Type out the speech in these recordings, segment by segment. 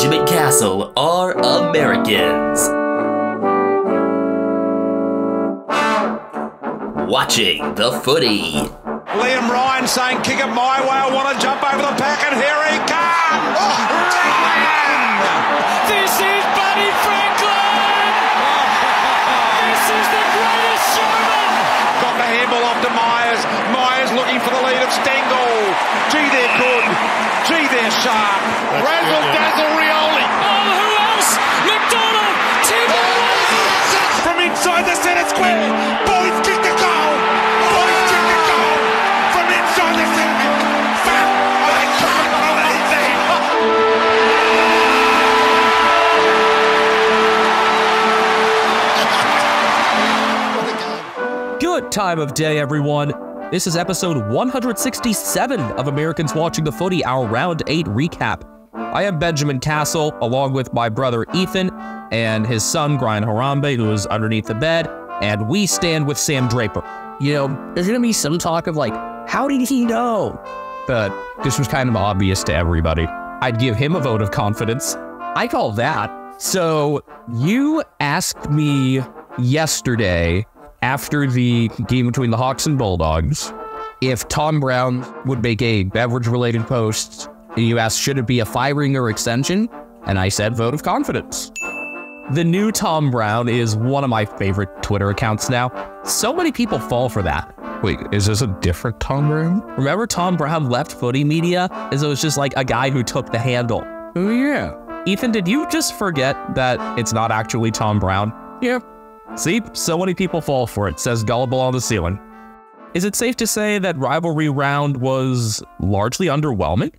Benjamin Castle are Americans. Watching the footy. Liam Ryan saying, kick it my way, I want to jump over the pack, and here he comes! Ryan! This is Buddy Franklin! This is the greatest showman! Got the handball off to Myers. Myers looking for the lead of Stengel. Gee, they're good. Gee, they're sharp. Razzle dazzle Rioli. Oh, who else? McDonald! From inside the centre square. Boys kick the goal. Boys kick the goal. From inside the centre. I can't believe that. Good time of day, everyone. This is episode 167 of Americans Watching the Footy, our Round 8 recap. I am Benjamin Castle, along with my brother Ethan and his son, Brian Harambe, who is underneath the bed, and we stand with Sam Draper. You know, there's going to be some talk of like, how did he know? But this was kind of obvious to everybody. I'd give him a vote of confidence. I call that. So you asked me yesterday, after the game between the Hawks and Bulldogs, if Tom Brown would make a beverage-related post, and you asked, should it be a firing or extension? And I said, vote of confidence. The new Tom Brown is one of my favorite Twitter accounts now. So many people fall for that. Wait, is this a different Tom Brown? Remember Tom Brown left Footy Media? As it was just like a guy who took the handle. Oh, yeah. Ethan, did you just forget that it's not actually Tom Brown? Yeah. See, so many people fall for it, says Gullible on the ceiling. Is it safe to say that rivalry round was largely underwhelming?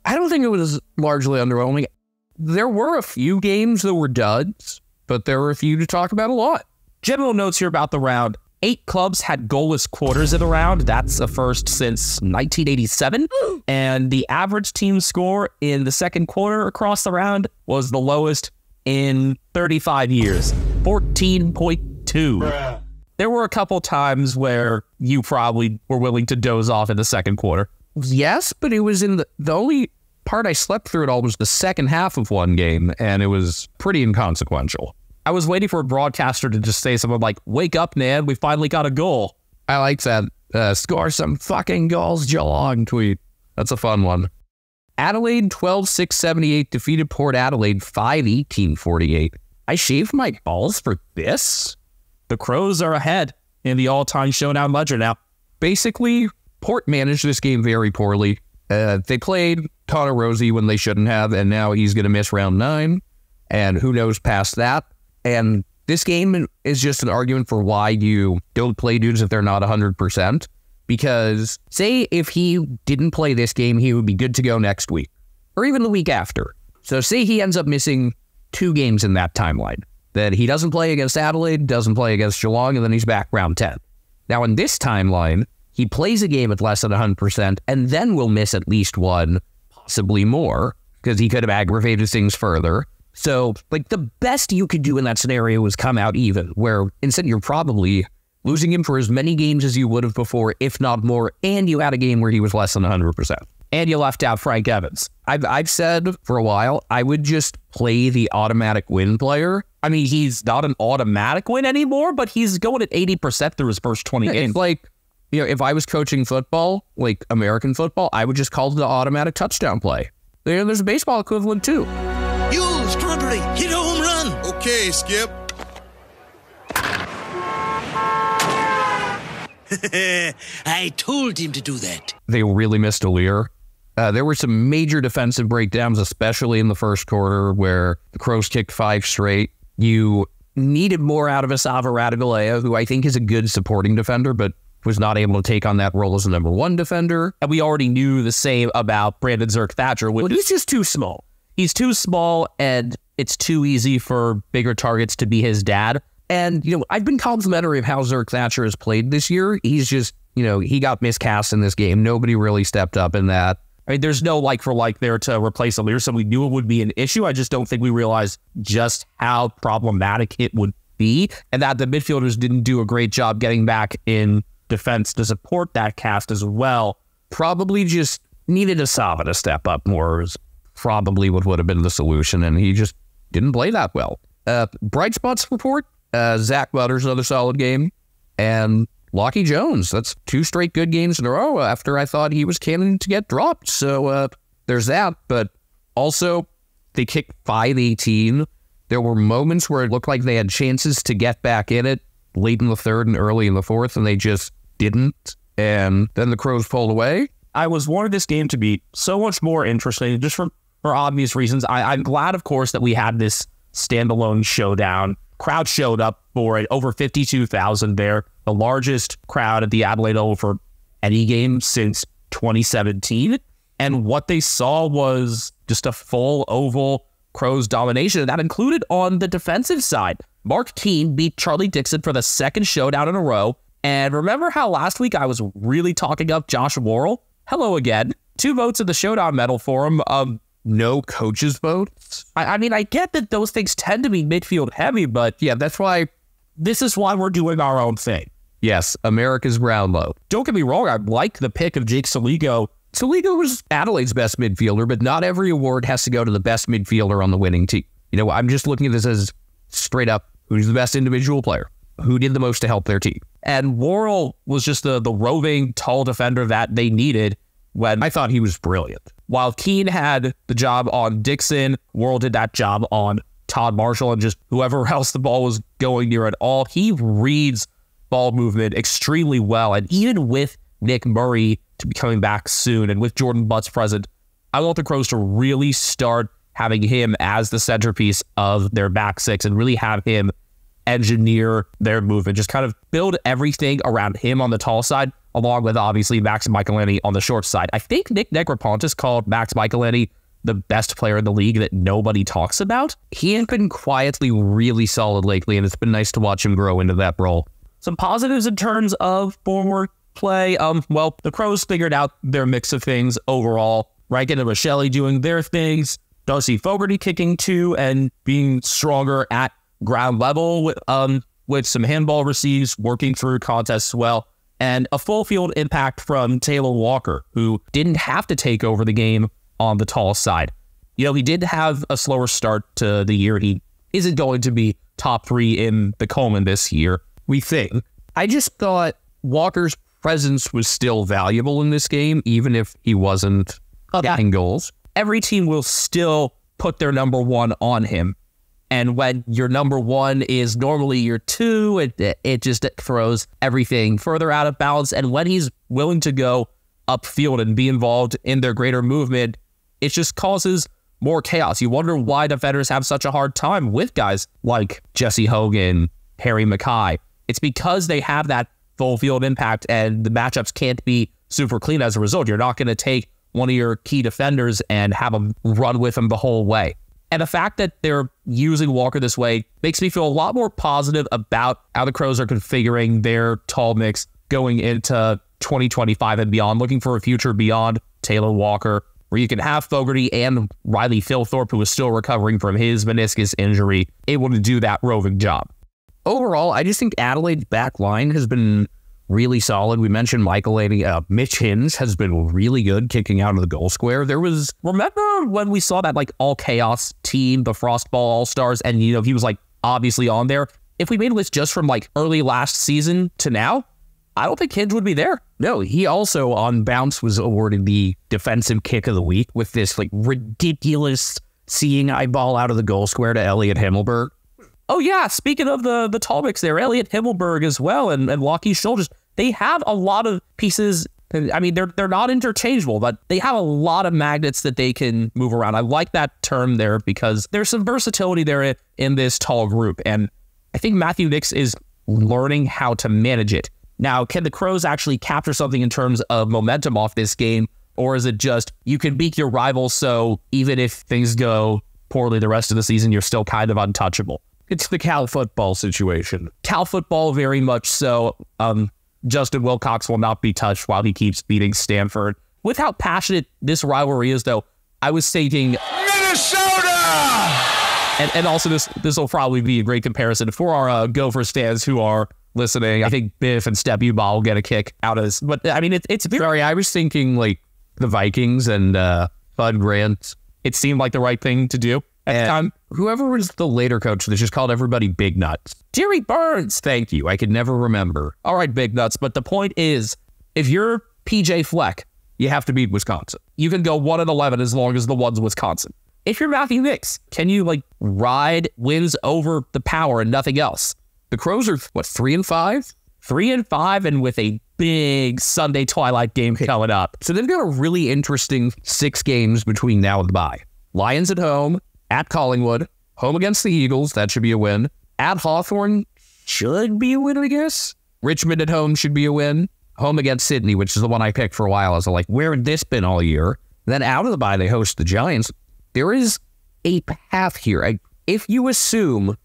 I don't think it was largely underwhelming. There were a few games that were duds, but there were a few to talk about a lot. General notes here about the round. 8 clubs had goalless quarters in the round. That's a first since 1987. And the average team score in the second quarter across the round was the lowest in 35 years, 14.2. There were a couple times where you probably were willing to doze off in the second quarter. Yes, but it was in the only part I slept through it all was the second half of one game, and it was pretty inconsequential. I was waiting for a broadcaster to just say something like, wake up, Nan, we finally got a goal. I like that. Score some fucking goals, Geelong tweet. That's a fun one. Adelaide 12-6-78 defeated Port Adelaide 5-18-48. I shaved my balls for this? The Crows are ahead in the all-time showdown ledger now. Basically, Port managed this game very poorly. They played Connor Rosie when they shouldn't have, and now he's going to miss round 9, and who knows past that. And this game is just an argument for why you don't play dudes if they're not 100%. Because say if he didn't play this game, he would be good to go next week or even the week after. So say he ends up missing 2 games in that timeline. Then he doesn't play against Adelaide, doesn't play against Geelong, and then he's back round 10. Now in this timeline, he plays a game at less than 100% and then will miss at least 1, possibly more, because he could have aggravated things further. So like the best you could do in that scenario was come out even, where instead you're probably losing him for as many games as you would have before, if not more, and you had a game where he was less than 100%. And you left out Frank Evans. I've said for a while, I would just play the automatic win player. I mean, he's not an automatic win anymore, but he's going at 80% through his first 20 games. It's like, you know, if I was coaching football, like American football, I would just call it the automatic touchdown play. There's a baseball equivalent too. You, Strawberry, hit a home run. Okay, Skip. I told him to do that. They really missed O'Lear. There were some major defensive breakdowns, especially in the first quarter, where the Crows kicked 5 straight. You needed more out of Asava Radigalea, who I think is a good supporting defender, but was not able to take on that role as a number 1 defender. And we already knew the same about Brandon Zerk-Thatcher. Well, he's just too small. He's too small, and it's too easy for bigger targets to be his dad. And, you know, I've been complimentary of how Zerk-Thatcher has played this year. He's just, you know, he got miscast in this game. Nobody really stepped up in that. I mean, there's no like for like there to replace O'Lear, so we knew it would be an issue. I just don't think we realized just how problematic it would be, and that the midfielders didn't do a great job getting back in defense to support that cast as well. Probably just needed Asava to step up more is probably what would have been the solution, and he just didn't play that well. Bright spots report, Zach Butters, another solid game, and Lockie Jones. That's 2 straight good games in a row after I thought he was candidate to get dropped. So there's that, but also they kicked 5-18. There were moments where it looked like they had chances to get back in it late in the third and early in the fourth, and they just didn't. And then the Crows pulled away. I was wanted this game to be so much more interesting, just for obvious reasons. I'm glad, of course, that we had this standalone showdown. Crowd showed up for it, over 52,000 there, the largest crowd at the Adelaide Oval for any game since 2017. And what they saw was just a full oval Crows domination, and that included on the defensive side. Mark Keane beat Charlie Dixon for the second showdown in a row. And remember how last week I was really talking up Josh Worrell? Hello again. 2 votes in the showdown medal for him. No coaches' votes. I mean, I get that those things tend to be midfield heavy, but Yeah, that's why. this is why we're doing our own thing. Yes, America's ground low. Don't get me wrong, I like the pick of Jake Saligo. Saligo was Adelaide's best midfielder, but not every award has to go to the best midfielder on the winning team. You know, I'm just looking at this as straight up, who's the best individual player? Who did the most to help their team? And Worrell was just the roving, tall defender that they needed when I thought he was brilliant. while Keane had the job on Dixon, Worrell did that job on Todd Marshall and just whoever else the ball was going near at all. He reads ball movement extremely well. And even with Nick Murray to be coming back soon and with Jordan Butts present, I want the Crows to really start having him as the centerpiece of their back six and really have him engineer their movement. Just kind of build everything around him on the tall side, along with obviously Max Michelini on the short side. I think Nick Negropontis called Max Michelini the best player in the league that nobody talks about. He has been quietly really solid lately, and it's been nice to watch him grow into that role. Some positives in terms of forward play. Well, the Crows figured out their mix of things overall. Rankin and Michelli doing their things. Darcy Fogarty kicking 2 and being stronger at ground level with some handball receives, working through contests well, and a full field impact from Taylor Walker, who didn't have to take over the game on the tall side. You know, he did have a slower start to the year. He isn't going to be top 3 in the Coleman this year, we think. I just thought Walker's presence was still valuable in this game, even if he wasn't getting goals. Every team will still put their number 1 on him. And when your number 1 is normally your 2, it just throws everything further out of balance. And when he's willing to go upfield and be involved in their greater movement, it just causes more chaos. You wonder why defenders have such a hard time with guys like Jesse Hogan, Harry Mackay. It's because they have that full field impact and the matchups can't be super clean as a result. You're not going to take one of your key defenders and have them run with them the whole way. And the fact that they're using Walker this way makes me feel a lot more positive about how the Crows are configuring their tall mix going into 2025 and beyond, looking for a future beyond Taylor Walker, where you can have Fogarty and Riley Philthorpe, who is still recovering from his meniscus injury, able to do that roving job. Overall, I just think Adelaide's back line has been really solid. We mentioned Mitch Hins has been really good kicking out of the goal square. Remember when we saw that like all chaos team, the Frostball All-Stars, and you know, he was like obviously on there. If we made a list just from like early last season to now, I don't think Hins would be there. No, he also on Bounce was awarded the defensive kick of the week with this like ridiculous seeing eye ball out of the goal square to Elliot Himmelberg. Oh yeah, speaking of the tall mix there, Elliot Himmelberg as well and Lockie Shoulders, they have a lot of pieces. I mean, they're not interchangeable, but they have a lot of magnets that they can move around. I like that term there because there's some versatility there in this tall group, and I think Matthew Nix is learning how to manage it. Now, can the Crows actually capture something in terms of momentum off this game, or is it just you can beat your rivals, so even if things go poorly the rest of the season, you're still kind of untouchable? It's the Cal football situation. Cal football, very much so. Justin Wilcox will not be touched while he keeps beating Stanford. With how passionate this rivalry is, though, I was thinking Minnesota! And also this will probably be a great comparison for our Gophers fans who are listening. I think Biff and Step Uba will get a kick out of this. But, I mean, it's very... Sorry, I was thinking, like, the Vikings and Bud Grant It seemed like the right thing to do at the time. Whoever was the later coach that just called everybody Big Nuts. Jerry Burns. Thank you. I could never remember. All right, Big Nuts. But the point is, if you're PJ Fleck, you have to beat Wisconsin. You can go 1-11 as long as the one's Wisconsin. If you're Matthew Nix, can you ride wins over the power and nothing else? The Crows are, 3-5? 3-5, and with a big Sunday twilight game coming up. So they've got a really interesting 6 games between now and the bye. Lions at home, at Collingwood, home against the Eagles, that should be a win. At Hawthorn, should be a win, I guess. Richmond at home should be a win. Home against Sydney, which is the one I picked for a while. I was like, where had this been all year? Then out of the bye, they host the Giants. There is a path here. If you assume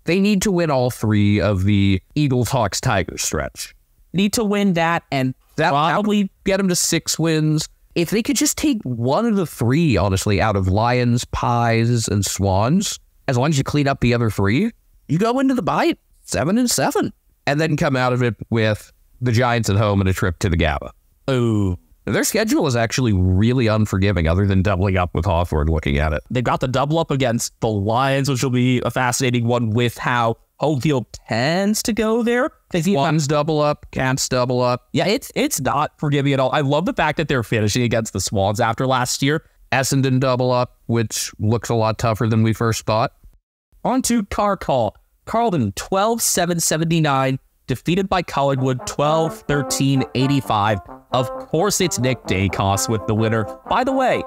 they need to win all 3 of the Eagles, Hawks, Tigers stretch. Need to win that, and that probably get them to 6 wins. If they could just take one of the 3, honestly, out of Lions, Pies, and Swans, as long as you clean up the other 3, you go into the bye 7-7, and then come out of it with the Giants at home and a trip to the Gabba. Ooh. Their schedule is actually really unforgiving other than doubling up with Hawthorn looking at it. They've got the double up against the Lions, which will be a fascinating one with how home field tends to go there. Swans double up, Cats double up. Yeah, it's not forgiving at all. I love the fact that they're finishing against the Swans after last year. Essendon double up, which looks a lot tougher than we first thought. On to Carlton, 12-7-79. Defeated by Collingwood, 12-13-85. Of course, it's Nick Dacos with the winner. By the way,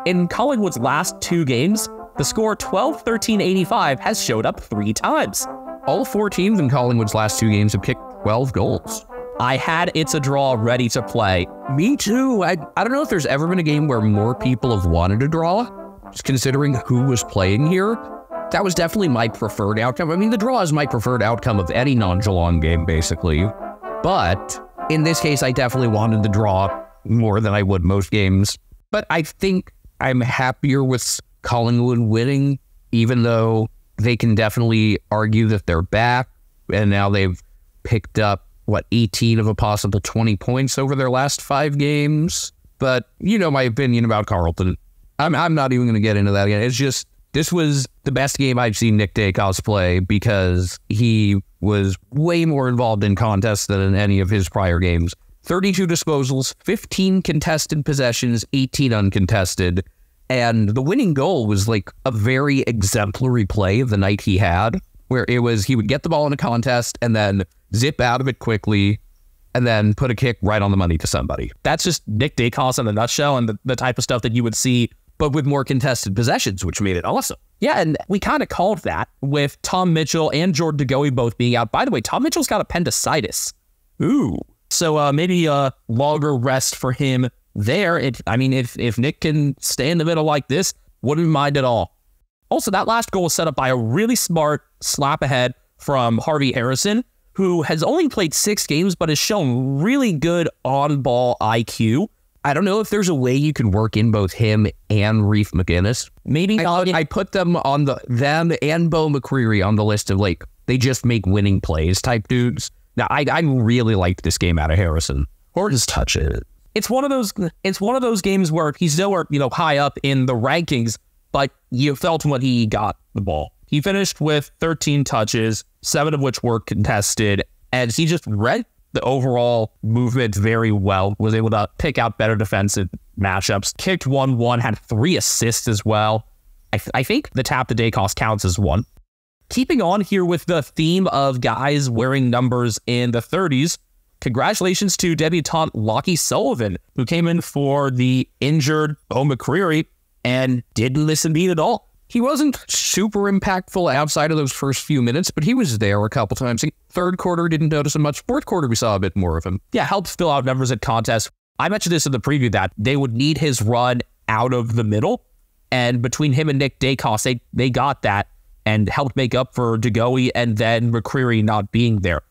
in Collingwood's last 2 games, the score 12-13-85 has showed up 3 times. All 4 teams in Collingwood's last 2 games have kicked 12 goals. I had It's a Draw ready to play. Me too. I don't know if there's ever been a game where more people have wanted a draw, just considering who was playing here. That was definitely my preferred outcome. I mean, the draw is my preferred outcome of any non-Geelong game, basically. But in this case, I definitely wanted the draw more than I would most games. But I think I'm happier with Collingwood winning, even though they can definitely argue that they're back. And now they've picked up, 18 of a possible 20 points over their last 5 games. But you know my opinion about Carlton. I'm not even going to get into that again. It's just, this was the best game I've seen Nick Dacos play because he was way more involved in contests than in any of his prior games. 32 disposals, 15 contested possessions, 18 uncontested. And the winning goal was a very exemplary play of the night he had, where it was he would get the ball in a contest and then zip out of it quickly and then put a kick right on the money to somebody. That's just Nick Dacos in a nutshell and the type of stuff that you would see, but with more contested possessions, which made it awesome. Yeah, and we kind of called that with Tom Mitchell and Jordan DeGoey both being out. By the way, Tom Mitchell's got appendicitis. Ooh. So maybe a longer rest for him there. If Nick can stay in the middle like this, wouldn't mind at all. Also, that last goal was set up by a really smart slap ahead from Harvey Harrison, who has only played 6 games, but has shown really good on-ball IQ. I don't know if there's a way you can work in both him and Reef McGinnis. Maybe I put them on them and Bo McCreary on the list of they just make winning plays type dudes. Now I really liked this game out of Harrison. Or just touch it. It's one of those games where he's nowhere high up in the rankings, but you felt when he got the ball. He finished with 13 touches, 7 of which were contested, and he just read the overall movement very well, was able to pick out better defensive matchups, kicked 1-1, had 3 assists as well. I think the tap to Dacos counts as 1. Keeping on here with the theme of guys wearing numbers in the 30s, congratulations to debutante Lockie Sullivan, who came in for the injured Bo McCreary and didn't miss a beat at all. He wasn't super impactful outside of those first few minutes, but he was there a couple times. Third quarter, didn't notice him much. Fourth quarter, we saw a bit more of him. Yeah, helped fill out numbers at contests. I mentioned this in the preview that they would need his run out of the middle, and between him and Nick Dacos, they got that and helped make up for DeGoey and then McCreary not being there.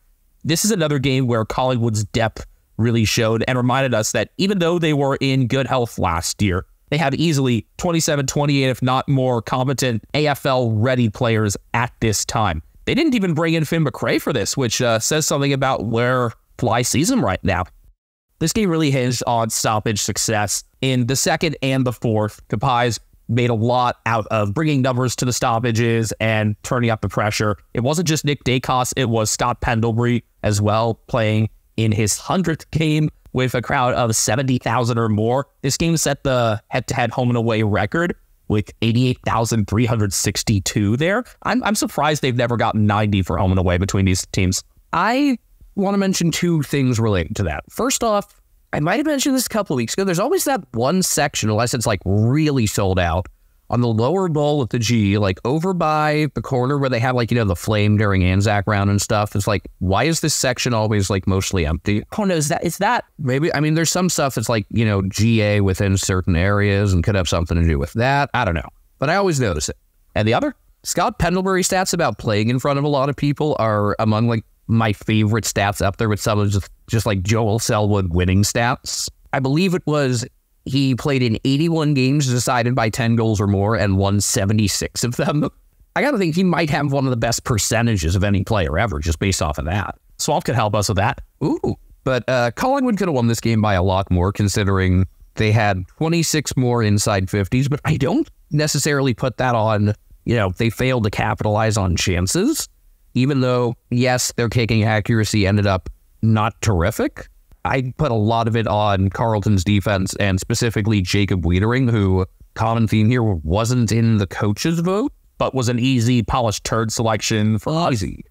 This is another game where Collingwood's depth really showed and reminded us that even though they were in good health last year, they have easily 27, 28, if not more, competent AFL-ready players at this time. They didn't even bring in Finn McRae for this, which says something about where Fly sees him right now. This game really hinged on stoppage success. In the second and the fourth, the Pies made a lot out of bringing numbers to the stoppages and turning up the pressure. It wasn't just Nick Dacos, it was Scott Pendlebury as well, playing in his 100th game with a crowd of 70,000 or more. This game set the head-to-head home and away record with 88,362 there. I'm surprised they've never gotten 90 for home and away between these teams. I want to mention two things related to that. First off, I might have mentioned this a couple of weeks ago. There's always that one section, unless it's like really sold out, on the lower bowl at the G, like over by the corner where they have like, the flame during Anzac round and stuff. It's like, why is this section always like mostly empty? Oh no, is that maybe, I mean, there's some stuff that's like, GA within certain areas and could have something to do with that. I don't know, but I always notice it. And the other, Scott Pendlebury stats about playing in front of a lot of people are among like my favorite stats, up there with some of just like Joel Selwood winning stats. I believe it was he played in 81 games decided by 10 goals or more and won 76 of them. I got to think he might have one of the best percentages of any player ever just based off of that. Swamp could help us with that. Ooh. But Collingwood could have won this game by a lot more considering they had 26 more inside 50s, but I don't necessarily put that on, they failed to capitalize on chances. Even though, yes, their kicking accuracy ended up not terrific, I put a lot of it on Carlton's defense and specifically Jacob Wiedering, who, common theme here, wasn't in the coach's vote, but was an easy, polished turd selection for easy.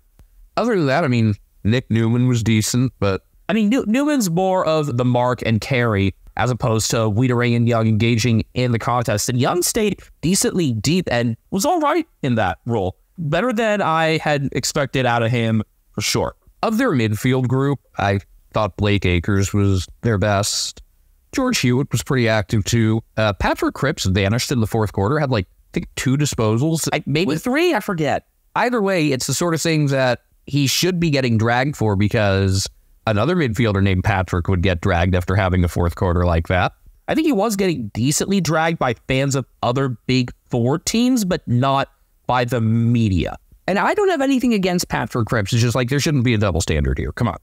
Other than that, I mean, Nick Newman was decent, but I mean, Newman's more of the mark and carry as opposed to Wiedering and Young engaging in the contest. And Young stayed decently deep and was all right in that role. Better than I had expected out of him, for sure. Of their midfield group, I thought Blake Acres was their best. George Hewitt was pretty active, too. Patrick Cripps vanished in the fourth quarter, had, like, I think 2 disposals. Maybe 3, I forget. Either way, it's the sort of thing that he should be getting dragged for because another midfielder named Patrick would get dragged after having a fourth quarter like that. I think he was getting decently dragged by fans of other Big Four teams, but not by the media. And I don't have anything against Patrick Cripps. It's just like there shouldn't be a double standard here. Come on.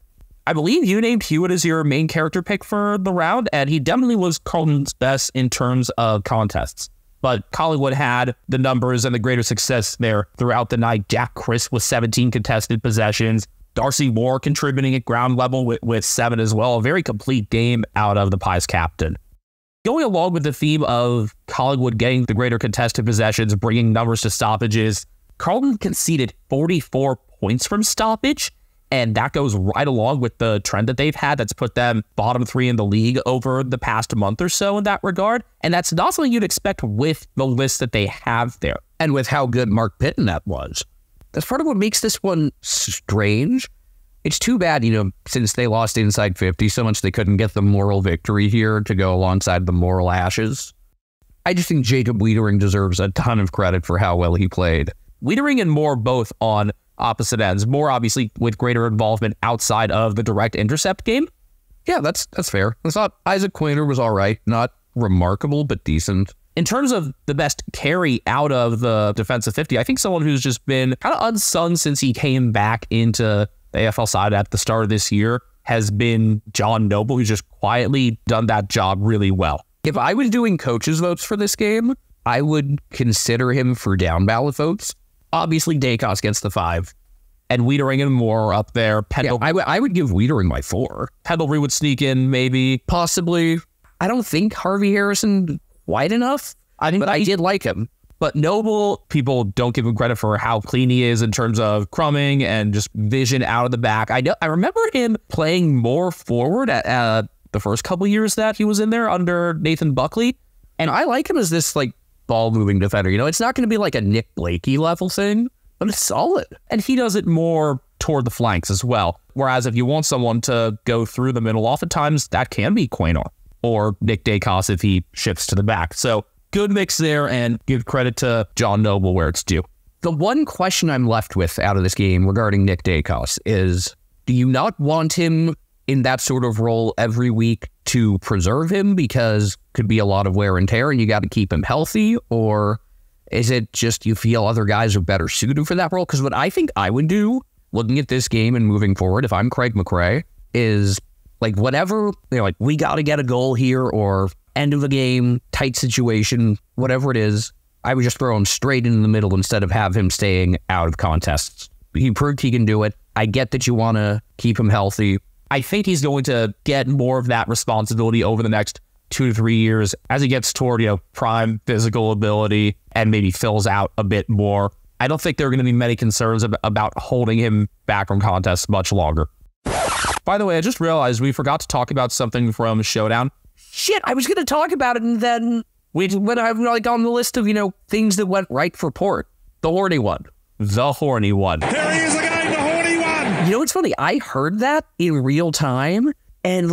I believe you named Hewitt as your main character pick for the round, and he definitely was Carlton's best in terms of contests. But Collingwood had the numbers and the greater success there throughout the night. Jack Crisp with 17 contested possessions. Darcy Moore contributing at ground level with 7 as well. A very complete game out of the Pies captain. Going along with the theme of Collingwood getting the greater contested possessions, bringing numbers to stoppages, Carlton conceded 44 points from stoppage, and that goes right along with the trend that they've had that's put them bottom 3 in the league over the past month or so in that regard, and that's not something you'd expect with the list that they have there, and with how good Mark Pittonet was. That's part of what makes this one strange. It's too bad, since they lost inside 50 so much they couldn't get the moral victory here to go alongside the moral ashes. I just think Jacob Wiedering deserves a ton of credit for how well he played. Wiedering and Moore both on opposite ends. Moore obviously with greater involvement outside of the direct intercept game. Yeah, that's fair. I thought Isaac Quainer was all right. Not remarkable, but decent. In terms of the best carry out of the defensive 50, I think someone who's just been kind of unsung since he came back into the AFL side at the start of this year has been John Noble, who's just quietly done that job really well. If I was doing coaches' votes for this game, I would consider him for down ballot votes. Obviously, Dacos gets the 5. And Wiedering and Moore up there. I would give Wiedering my 4. Pendlebury would sneak in, maybe. Possibly. I don't think Harvey Harrison quite enough. I did like him. But Noble, people don't give him credit for how clean he is in terms of crumbing and just vision out of the back. I remember him playing more forward at the first couple years that he was in there under Nathan Buckley. And I like him as this like ball-moving defender. It's not going to be like a Nick Blakey level thing, but it's solid. And he does it more toward the flanks as well. Whereas if you want someone to go through the middle, oftentimes that can be Quaynor or Nick Dacos if he shifts to the back. So good mix there, and give credit to John Noble where it's due. The one question I'm left with out of this game regarding Nick Dacos is, do you not want him in that sort of role every week to preserve him because could be a lot of wear and tear and you got to keep him healthy? Or is it just you feel other guys are better suited for that role? Because what I think I would do looking at this game and moving forward, if I'm Craig McRae, is like whatever, like we got to get a goal here or end of a game, tight situation, whatever it is, I would just throw him straight into the middle instead of have him staying out of contests. He proved he can do it. I get that you want to keep him healthy. I think he's going to get more of that responsibility over the next 2 to 3 years as he gets toward, prime physical ability and maybe fills out a bit more. I don't think there are going to be many concerns about holding him back from contests much longer. By the way, I just realized we forgot to talk about something from Showdown. Shit, I was going to talk about it, and then when I'm on the list of, things that went right for Port. The horny one. The horny one. Here he is again, the horny one. It's funny. I heard that in real time, and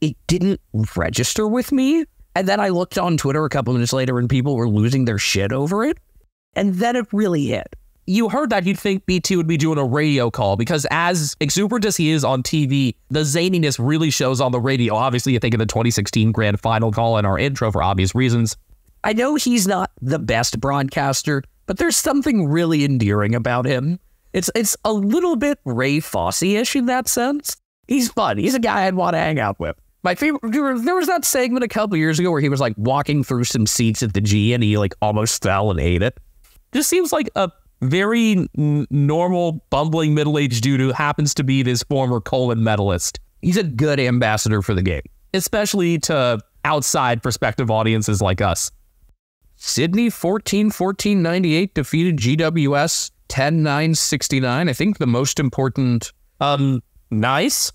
it didn't register with me. And then I looked on Twitter a couple minutes later, and people were losing their shit over it. And then it really hit. You heard that, you'd think BT would be doing a radio call, because as exuberant as he is on TV, the zaniness really shows on the radio. Obviously, you think of the 2016 Grand Final call in our intro for obvious reasons. I know he's not the best broadcaster, but there's something really endearing about him. It's a little bit Ray Fosse-ish in that sense. He's fun. He's a guy I'd want to hang out with. My favorite, there was that segment a couple years ago where he was walking through some seats at the G and he almost fell and ate it. Just seems like a very normal, bumbling middle-aged dude who happens to be this former Coleman medalist. He's a good ambassador for the game, especially to outside prospective audiences like us. Sydney 14-14-98 defeated GWS 10-9-69. I think the most important... Nice?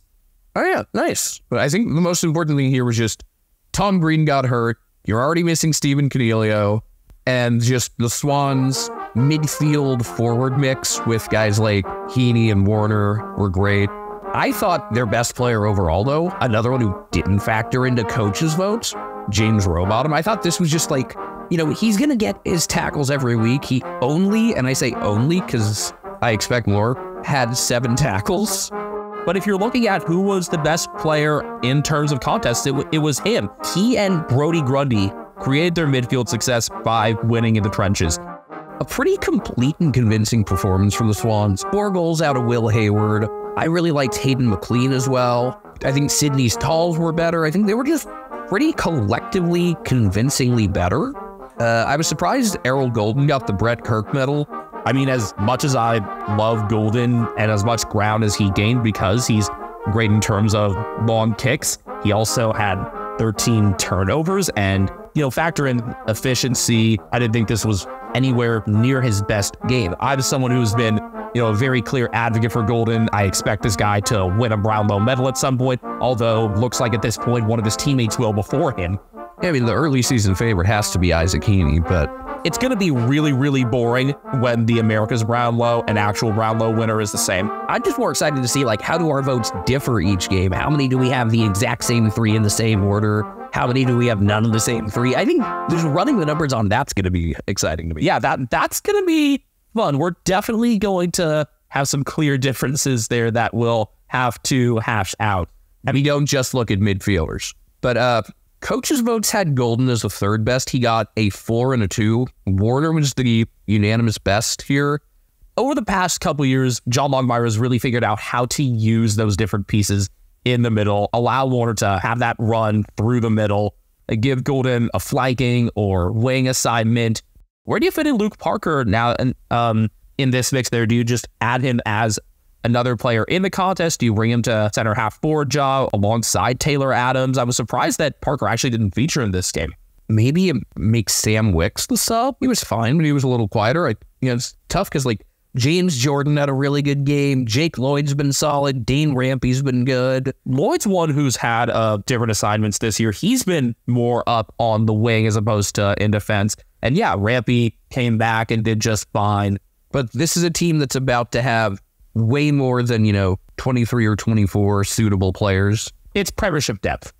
Oh yeah, nice. But I think the most important thing here was just Tom Green got hurt. You're already missing Stephen Canelio. And just the Swans midfield forward mix with guys like Heaney and Warner were great. I thought their best player overall, though, another one who didn't factor into coaches' votes, James Rowbottom. I thought this was just he's going to get his tackles every week. He only, and I say only because I expect more, had 7 tackles. But if you're looking at who was the best player in terms of contests, it was him. He and Brody Grundy created their midfield success by winning in the trenches. A pretty complete and convincing performance from the Swans. 4 goals out of Will Hayward. I really liked Hayden McLean as well. I think Sydney's Talls were better. I think they were just pretty collectively, convincingly better. I was surprised Errol Golden got the Brett Kirk medal. I mean, as much as I love Golden and as much ground as he gained because he's great in terms of long kicks, he also had 13 turnovers and, factor in efficiency. I didn't think this was anywhere near his best game. I'm someone who's been, a very clear advocate for Golden. I expect this guy to win a Brownlow medal at some point, although looks like at this point one of his teammates will before him. Yeah, I mean, the early season favorite has to be Isaac Heaney, but it's going to be really, really boring when the America's Brownlow and actual Brownlow winner is the same. I'm just more excited to see, how do our votes differ each game? How many do we have the exact same 3 in the same order? How many do we have none of the same 3? I think just running the numbers on that's going to be exciting to me. Yeah, that's going to be fun. We're definitely going to have some clear differences there that we'll have to hash out. And we don't just look at midfielders. But coaches' votes had Golden as the 3rd best. He got a 4 and a 2. Warner was the unanimous best here. Over the past couple years, John Longmire has really figured out how to use those different pieces in the middle, allow Warner to have that run through the middle, give Golden a flanking or wing assignment. Where do you fit in Luke Parker now in this mix there? Do you just add him as another player in the contest? Do you bring him to center half forward job alongside Taylor Adams? I was surprised that Parker actually didn't feature in this game. Maybe it makes Sam Wicks the sub. He was fine, but he was a little quieter. It's tough because James Jordan had a really good game. Jake Lloyd's been solid. Dane Rampy's been good. Lloyd's one who's had different assignments this year. He's been more up on the wing as opposed to in defense. And yeah, Rampy came back and did just fine. But this is a team that's about to have way more than, 23 or 24 suitable players. It's premiership depth.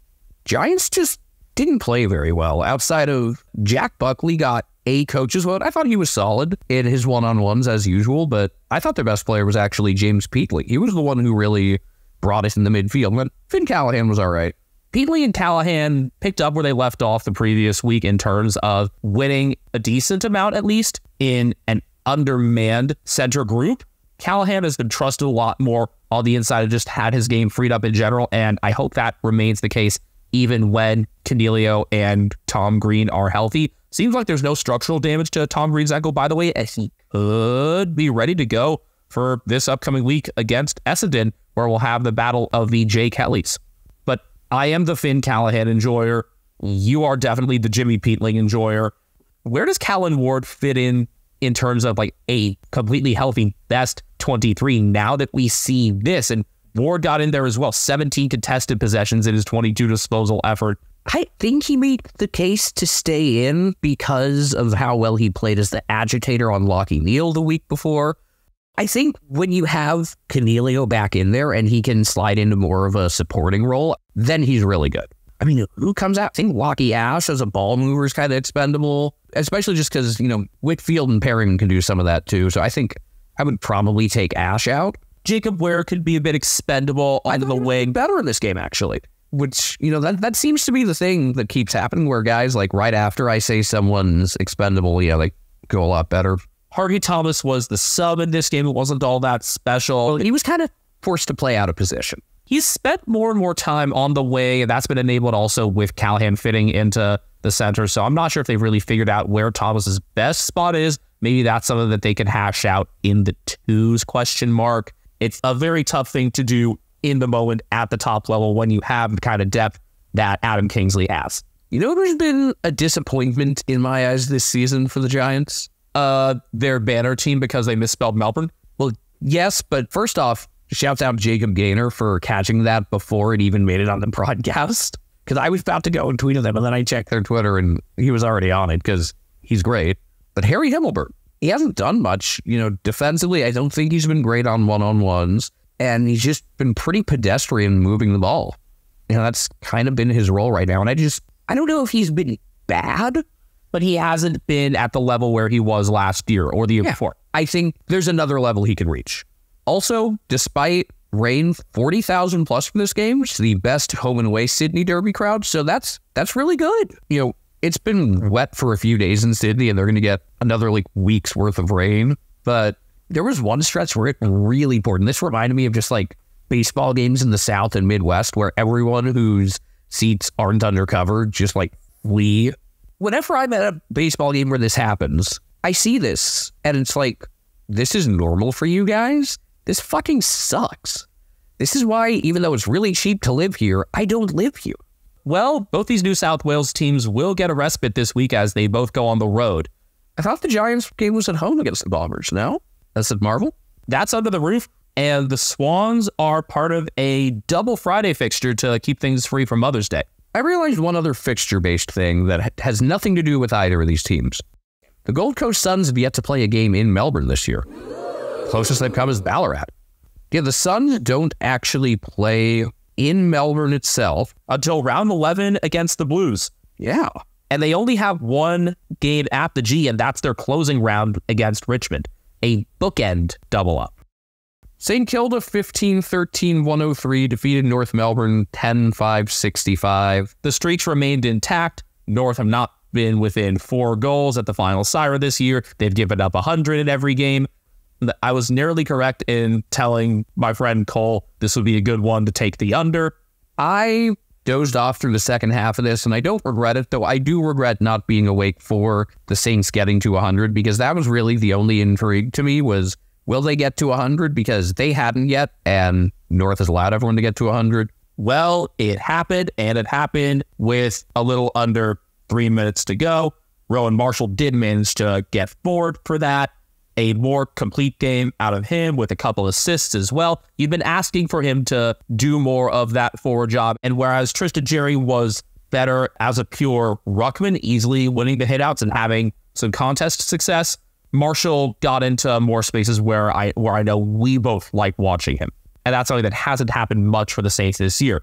Giants just didn't play very well. Outside of Jack Buckley got a coach's vote. I thought he was solid in his one-on-ones as usual, but I thought their best player was actually James Peatley. He was the one who really brought us in the midfield, but Finn Callahan was all right. Peatley and Callahan picked up where they left off the previous week in terms of winning a decent amount, at least, in an undermanned center group. Callahan has been trusted a lot more on the inside and just had his game freed up in general, and I hope that remains the case even when Cornelio and Tom Green are healthy. Seems like there's no structural damage to Tom Green's ankle, by the way, as he could be ready to go for this upcoming week against Essendon, where we'll have the battle of the Jay Kellys. But I am the Finn Callahan enjoyer. You are definitely the Jimmy Peatling enjoyer. Where does Callan Ward fit in terms of like a completely healthy best 23 now that we see this? And Ward got in there as well, 17 contested possessions in his 22 disposal effort. I think he made the case to stay in because of how well he played as the agitator on Lockie Neal the week before. I think when you have Cornelio back in there and he can slide into more of a supporting role, then he's really good. I mean, who comes out? I think Lockie Ash as a ball mover is kind of expendable, especially just because, Whitfield and Perryman can do some of that too. So I think I would probably take Ash out. Jacob Ware could be a bit expendable under the wing. Better in this game, actually. Which, that seems to be the thing that keeps happening where guys, like, right after I say someone's expendable, they go a lot better. Harvey Thomas was the sub in this game. It wasn't all that special. Well, he was kind of forced to play out of position. He's spent more and more time on the wing, and that's been enabled also with Callahan fitting into the center. So I'm not sure if they've really figured out where Thomas's best spot is. Maybe that's something that they can hash out in the twos ? It's a very tough thing to do in the moment at the top level when you have the kind of depth that Adam Kingsley has. There's been a disappointment in my eyes this season for the Giants? Their banner team because they misspelled Melbourne. Well, yes, but first off, shouts out Jacob Gaynor for catching that before it even made it on the broadcast. Because I was about to go and tweet at them, and then I checked their Twitter, and he was already on it because he's great. But Harry Himmelberg, he hasn't done much. Defensively, I don't think he's been great on one-on-ones. And he's just been pretty pedestrian moving the ball. That's kind of been his role right now. And I don't know if he's been bad, but he hasn't been at the level where he was last year or the year before. I think there's another level he can reach. Also, despite rain, 40,000 plus for this game, which is the best home and away Sydney Derby crowd. So that's really good. It's been wet for a few days in Sydney, and they're going to get another week's worth of rain. But there was one stretch where it really poured. And this reminded me of just baseball games in the South and Midwest where everyone whose seats aren't undercover just flee. Whenever I'm at a baseball game where this happens, I see this and it's this is normal for you guys? This fucking sucks. This is why, even though it's really cheap to live here, I don't live here. Well, both these New South Wales teams will get a respite this week as they both go on the road. I thought the Giants game was at home against the Bombers, no? That's at Marvel? That's under the roof. And the Swans are part of a double Friday fixture to keep things free for Mother's Day. I realized one other fixture-based thing that has nothing to do with either of these teams. The Gold Coast Suns have yet to play a game in Melbourne this year. Closest they've come is Ballarat. Yeah, the Suns don't actually play in Melbourne itself until round 11 against the Blues. Yeah. And they only have one game at the G, and that's their closing round against Richmond. A bookend double up. St. Kilda 15-13-103 defeated North Melbourne 10-5-65. The streaks remained intact. North have not been within 4 goals at the final siren this year. They've given up 100 in every game. I was nearly correct in telling my friend Cole this would be a good one to take the under. I dozed off through the second half of this, and I don't regret it, though I do regret not being awake for the Saints getting to 100, because that was really the only intrigue to me was, will they get to 100? Because they hadn't yet, and North has allowed everyone to get to 100. Well, it happened, and it happened with a little under 3 minutes to go. Rowan Marshall did manage to get forward for that. A more complete game out of him with a couple assists as well. You've been asking for him to do more of that forward job. And whereas Tristan Jerry was better as a pure ruckman, easily winning the hitouts and having some contest success, Marshall got into more spaces where I know we both like watching him. And that's something that hasn't happened much for the Saints this year.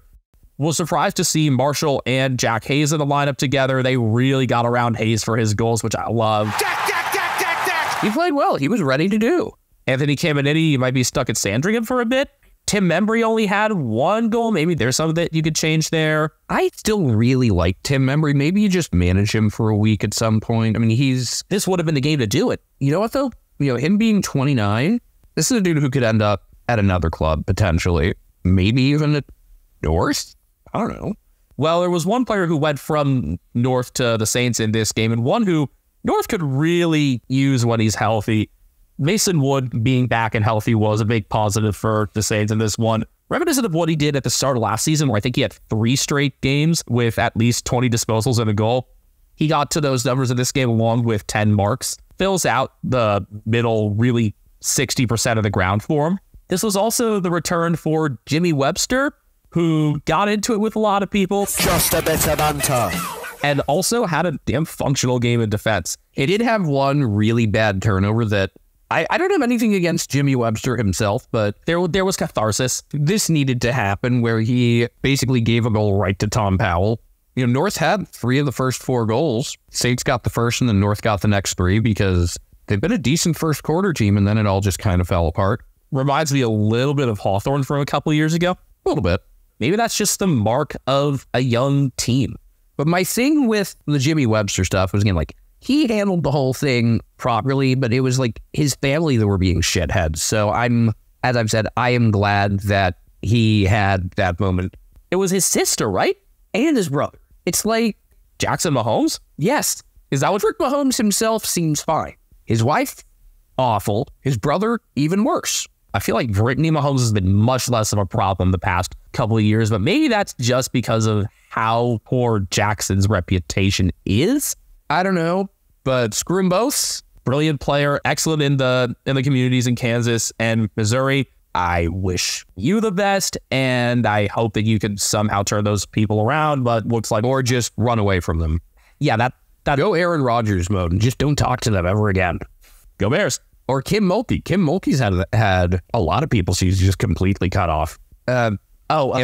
Was surprised to see Marshall and Jack Hayes in the lineup together. They really got around Hayes for his goals, which I love. He played well. He was ready to do. Anthony Caminiti, you might be stuck at Sandringham for a bit. Tim Membry only had 1 goal. Maybe there's something that you could change there. I still really like Tim Membry. Maybe you just manage him for a week at some point. I mean, this would have been the game to do it. You know what, though? Him being 29, this is a dude who could end up at another club, potentially. Maybe even at North. I don't know. Well, there was one player who went from North to the Saints in this game, and one who North could really use when he's healthy. Mason Wood being back and healthy was a big positive for the Saints in this one. Reminiscent of what he did at the start of last season, where I think he had 3 straight games with at least 20 disposals and a goal. He got to those numbers in this game along with 10 marks. Fills out the middle, really 60% of the ground for him. This was also the return for Jimmy Webster, who got into it with a lot of people. Just a bit of banter. And also had a damn functional game in defense. He did have one really bad turnover that I don't have anything against Jimmy Webster himself, but There was catharsis. this needed to happen where he basically gave a goal right to Tom Powell. You know, North had 3 of the first 4 goals. Saints got the first and then North got the next 3 because they've been a decent first quarter team and then it all just kind of fell apart. Reminds me a little bit of Hawthorne from a couple of years ago. A little bit. Maybe that's just the mark of a young team. But my thing with the Jimmy Webster stuff was, again, like, he handled the whole thing properly, but it was like his family that were being shitheads. So as I've said, I am glad that he had that moment. It was his sister, right? And his brother. It's like, Jackson Mahomes? yes, is that what Rick Mahomes himself seems fine. His wife, awful. His brother, even worse. I feel like Brittany Mahomes has been much less of a problem the past couple of years, but maybe that's just because of how poor Jackson's reputation is. I don't know, but screw them both. Brilliant player, excellent in the communities in Kansas and Missouri. I wish you the best, and I hope that you can somehow turn those people around, but looks like... Or just run away from them. Yeah, that Go Aaron Rodgers mode and just don't talk to them ever again. Go Bears. Or Kim Mulkey. Kim Mulkey's had a lot of people she's just completely cut off. Yeah,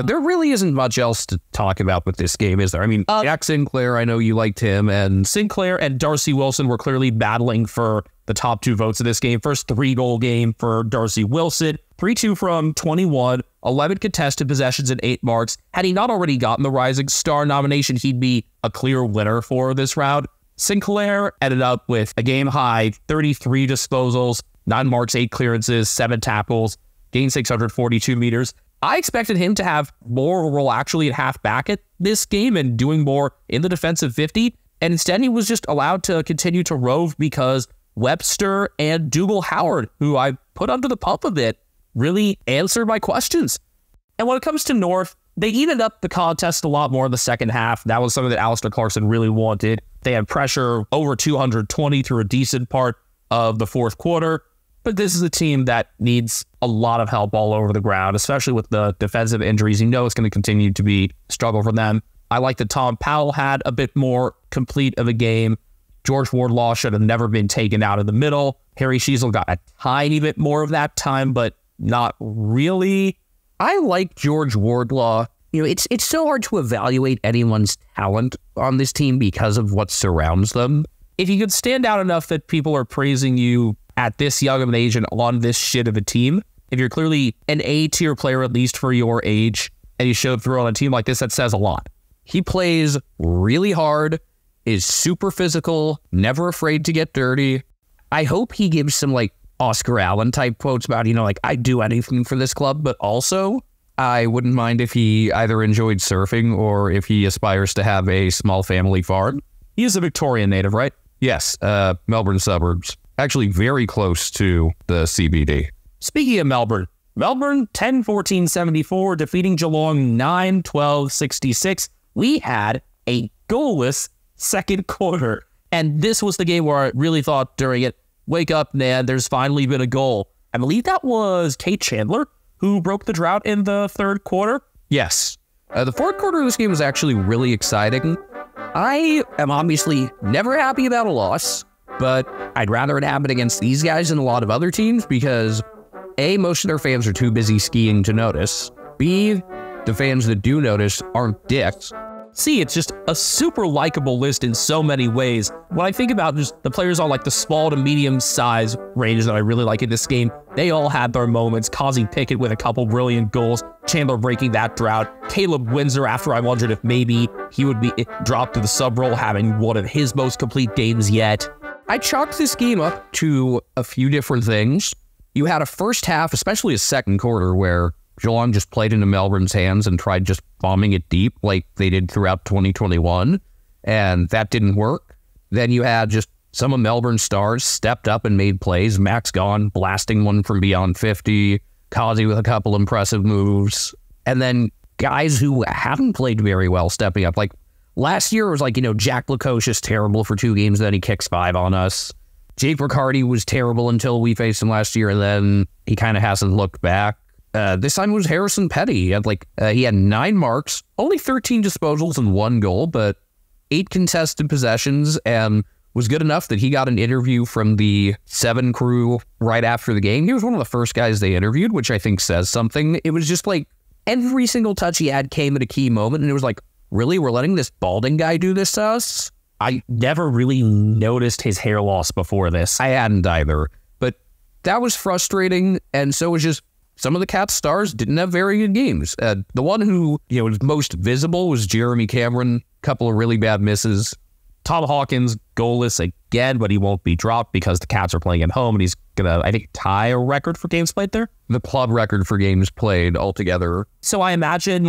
there really isn't much else to talk about with this game, is there? I mean, Jack Sinclair, I know you liked him, and Sinclair and Darcy Wilson were clearly battling for the top 2 votes of this game. First 3-goal game for Darcy Wilson, 3-2 from 21, 11 contested possessions and 8 marks. Had he not already gotten the Rising Star nomination, he'd be a clear winner for this round. Sinclair ended up with a game-high 33 disposals, 9 marks, 8 clearances, 7 tackles, gained 642 meters. I expected him to have more of a role actually at halfback at this game and doing more in the defensive 50. And instead, he was just allowed to continue to rove because Webster and Dougal Howard, who I put under the pump a bit, really answered my questions. And when it comes to North, they eated up the contest a lot more in the second half. That was something that Alistair Clarkson really wanted. They had pressure over 220 through a decent part of the fourth quarter. But this is a team that needs a lot of help all over the ground, especially with the defensive injuries. You know it's going to continue to be a struggle for them. I like that Tom Powell had a bit more complete of a game. George Wardlaw should have never been taken out of the middle. Harry Sheasel got a tiny bit more of that time, but not really. I like George Wardlaw. You know, it's so hard to evaluate anyone's talent on this team because of what surrounds them. If you could stand out enough that people are praising you at this young of an age and on this shit of a team, if you're clearly an A-tier player, at least for your age, and you showed through on a team like this, that says a lot. He plays really hard, is super physical, never afraid to get dirty. I hope he gives some like Oscar Allen type quotes about, you know, like, I'd do anything for this club, but also I wouldn't mind if he either enjoyed surfing or if he aspires to have a small family farm. He is a Victorian native, right? Yes, Melbourne suburbs. Actually very close to the CBD. Speaking of Melbourne 10-14-74, defeating Geelong 9-12-66. We had a goalless second quarter. And this was the game where I really thought during it, wake up, Nan, there's finally been a goal. I believe that was Kate Chandler who broke the drought in the third quarter. Yes. The fourth quarter of this game was actually really exciting. I am obviously never happy about a loss, but I'd rather it happen against these guys than a lot of other teams because A, most of their fans are too busy skiing to notice. B, the fans that do notice aren't dicks. C, it's just a super likable list in so many ways. When I think about just the players on like the small to medium size range that I really like in this game, they all had their moments. Causey Pickett with a couple brilliant goals, Chandler breaking that drought, Caleb Windsor after I wondered if maybe he would be dropped to the sub role, having one of his most complete games yet. I chalked this game up to a few different things. You had a first half, especially a second quarter, where Geelong just played into Melbourne's hands and tried just bombing it deep like they did throughout 2021, and that didn't work. Then you had just some of Melbourne's stars stepped up and made plays. Max Gawn blasting one from beyond 50, Kazi with a couple impressive moves, and then guys who haven't played very well stepping up. Like last year, it was like, Jack Lukosius terrible for 2 games, then he kicks 5 on us. Jake Riccardi was terrible until we faced him last year, and then he kind of hasn't looked back. This time it was Harrison Petty. He had 9 marks, only 13 disposals and 1 goal, but 8 contested possessions, and was good enough that he got an interview from the 7 crew right after the game. He was one of the first guys they interviewed, which I think says something. It was just like every single touch he had came at a key moment, and it was like, really? We're letting this balding guy do this to us? I never really noticed his hair loss before this. I hadn't either, but that was frustrating, and so was just some of the Cats stars didn't have very good games. The one who was most visible was Jeremy Cameron, couple of really bad misses. Tom Hawkins, goalless again, but he won't be dropped because the Cats are playing at home, and he's going to, I think, tie a record for games played there. The club record for games played altogether. So I'd imagine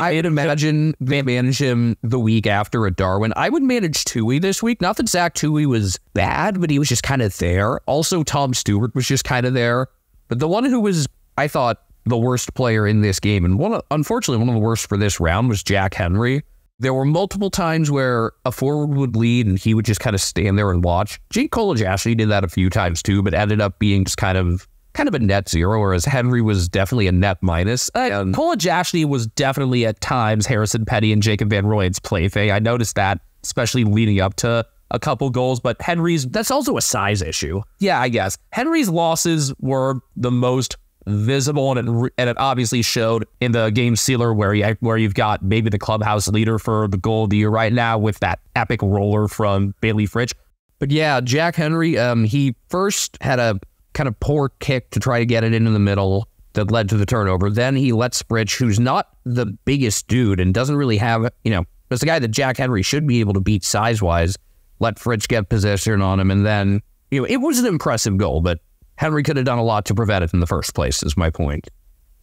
they manage him the week after at Darwin. I would manage Toohey this week. Not that Zach Toohey was bad, but he was just kind of there. Also, Tom Stewart was just kind of there. But the one who was, I thought, the worst player in this game, and unfortunately one of the worst for this round, was Jack Henry. There were multiple times where a forward would lead and he would just kind of stand there and watch. Jake Kolajashny did that a few times too, but ended up being just kind of a net zero, whereas Henry was definitely a net minus. Kolajashny was definitely at times Harrison Petty and Jacob Van Rooyen's plaything. I noticed that, especially leading up to a couple goals, but that's also a size issue. Yeah, I guess. Henry's losses were the most visible, and it obviously showed in the game sealer where you've got maybe the clubhouse leader for the goal of the year right now with that epic roller from Bailey Fritsch. But yeah, Jack Henry, he first had a kind of poor kick to try to get it into the middle that led to the turnover. Then he lets Fritsch, who's not the biggest dude and doesn't really have, that's the guy that Jack Henry should be able to beat size-wise, let Fritsch get possession on him, and then, it was an impressive goal, but Henry could have done a lot to prevent it in the first place, is my point.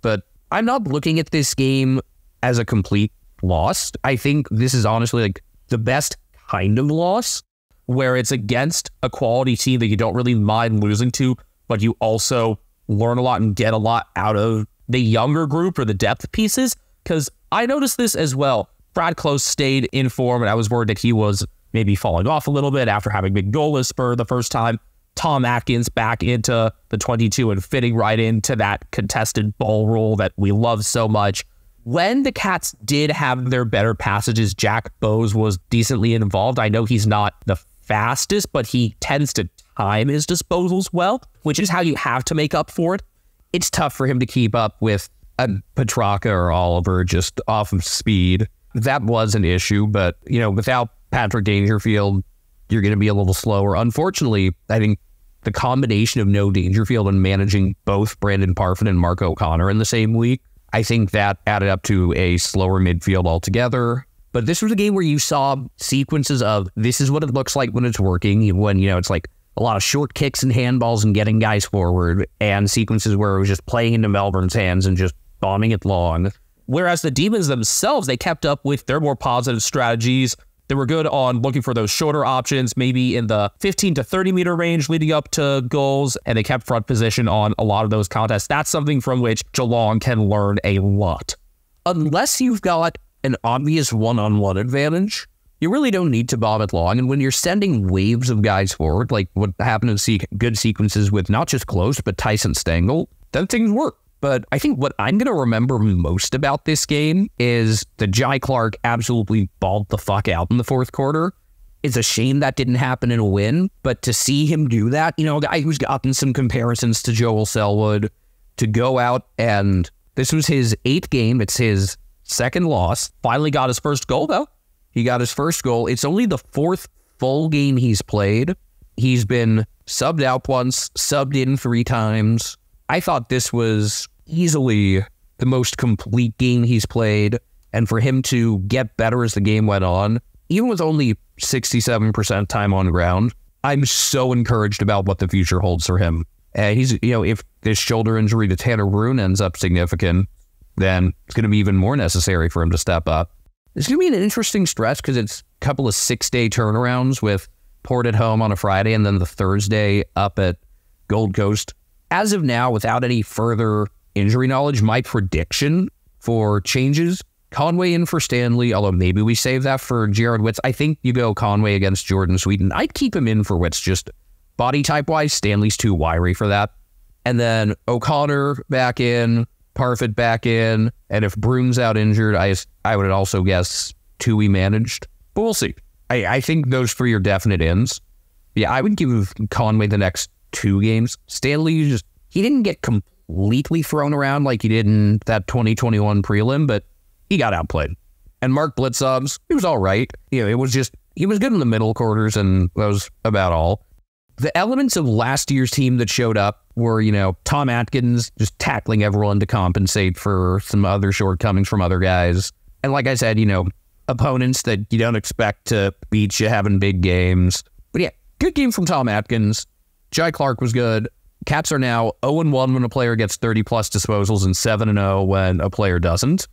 But I'm not looking at this game as a complete loss. I think this is honestly like the best kind of loss, where it's against a quality team that you don't really mind losing to, but you also learn a lot and get a lot out of the younger group or the depth pieces. Because I noticed this as well. Brad Close stayed in form, and I was worried that he was maybe falling off a little bit after having been goalless for the first time. Tom Atkins back into the 22 and fitting right into that contested ball role that we love so much. When the Cats did have their better passages, Jack Bowes was decently involved. I know he's not the fastest, but he tends to time his disposals well, which is how you have to make up for it. It's tough for him to keep up with a Petrarca or Oliver just off of speed. That was an issue, but, without Patrick Dangerfield, you're going to be a little slower. Unfortunately, I think the combination of no Dangerfield and managing both Brandon Parfit and Mark O'Connor in the same week, I think that added up to a slower midfield altogether. But this was a game where you saw sequences of this is what it looks like when it's working, when, it's like a lot of short kicks and handballs and getting guys forward, and sequences where it was just playing into Melbourne's hands and just bombing it long. Whereas the Demons themselves, they kept up with their more positive strategies. They were good on looking for those shorter options, maybe in the 15 to 30 meter range leading up to goals, and they kept front position on a lot of those contests. That's something from which Geelong can learn a lot. Unless you've got an obvious one-on-one advantage, you really don't need to bomb it long. And when you're sending waves of guys forward, like what happened in good sequences with not just Close, but Tyson Stengel, then things work. But I think what I'm going to remember most about this game is that Jai Clark absolutely balled the fuck out in the fourth quarter. It's a shame that didn't happen in a win, but to see him do that, a guy who's gotten some comparisons to Joel Selwood, to go out and this was his 8th game. It's his 2nd loss. Finally got his first goal, though. He got his first goal. It's only the 4th full game he's played. He's been subbed out once, subbed in 3 times. I thought this was easily the most complete game he's played, and for him to get better as the game went on, even with only 67% time on ground, I'm so encouraged about what the future holds for him. He's, if this shoulder injury to Tanner Bruhn ends up significant, then it's going to be even more necessary for him to step up. It's going to be an interesting stretch because it's a couple of 6-day turnarounds with Port at home on a Friday and then the Thursday up at Gold Coast. As of now, without any further injury knowledge, my prediction for changes, Conway in for Stanley, although maybe we save that for Jared Witz. I think you go Conway against Jordan Sweden. I'd keep him in for Witz, just body type-wise. Stanley's too wiry for that. And then O'Connor back in, Parfit back in, and if Broom's out injured, I would also guess Tui managed. But we'll see. I think those three are definite ins. Yeah, I would give Conway the next 2 games. Stanley, he didn't get completely thrown around like he did in that 2021 prelim, but he got outplayed. And Mark Blitzobs, he was all right. It was just, he was good in the middle quarters, and that was about all. The elements of last year's team that showed up were, Tom Atkins just tackling everyone to compensate for some other shortcomings from other guys. And like I said, opponents that you don't expect to beat you having big games. But yeah, good game from Tom Atkins. Jai Clark was good. Cats are now 0-1 when a player gets 30-plus disposals and 7-0 when a player doesn't.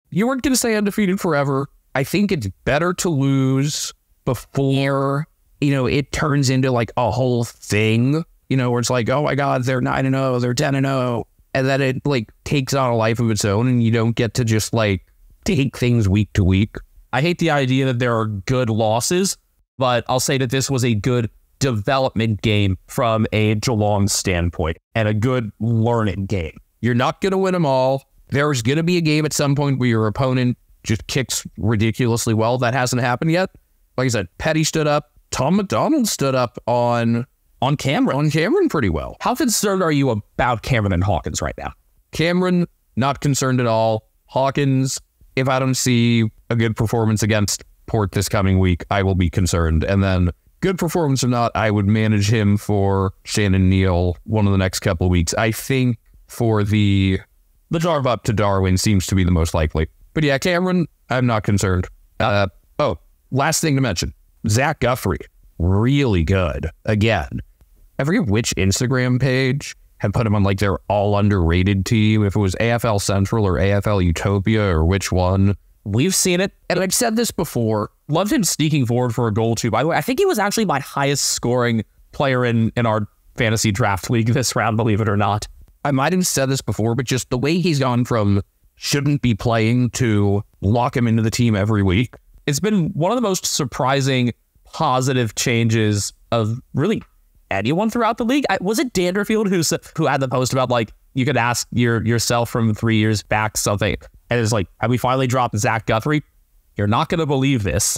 You weren't going to stay undefeated forever. I think it's better to lose before, it turns into like a whole thing, where it's like, oh my God, they're 9-0, they're 10-0. And then it like takes on a life of its own and you don't get to just like take things week to week. I hate the idea that there are good losses, but I'll say that this was a good development game from a Geelong standpoint and a good learning game. You're not going to win them all. There's going to be a game at some point where your opponent just kicks ridiculously well. That hasn't happened yet. Like I said, Petty stood up. Tom McDonald stood up on Cameron. On Cameron pretty well. How concerned are you about Cameron and Hawkins right now? Cameron, not concerned at all. Hawkins, if I don't see a good performance against Port this coming week, I will be concerned. And then, good performance or not, I would manage him for Shannon Neal one of the next couple of weeks. I think for the drive up to Darwin seems to be the most likely. But yeah, Cameron, I'm not concerned. Last thing to mention, Zach Guthrie, really good. Again, I forget which Instagram page had put him on like their all underrated team, if it was AFL Central or AFL Utopia or which one. We've seen it, and I've said this before. Loved him sneaking forward for a goal too. By the way, I think he was actually my highest scoring player in our fantasy draft league this round, believe it or not. I might have said this before, but just the way he's gone from shouldn't be playing to lock him into the team every week. It's been one of the most surprising positive changes of really anyone throughout the league. Was it Danderfield who had the post about like you could ask yourself from 3 years back something, and it's like, have we finally dropped Zach Guthrie? You're not going to believe this.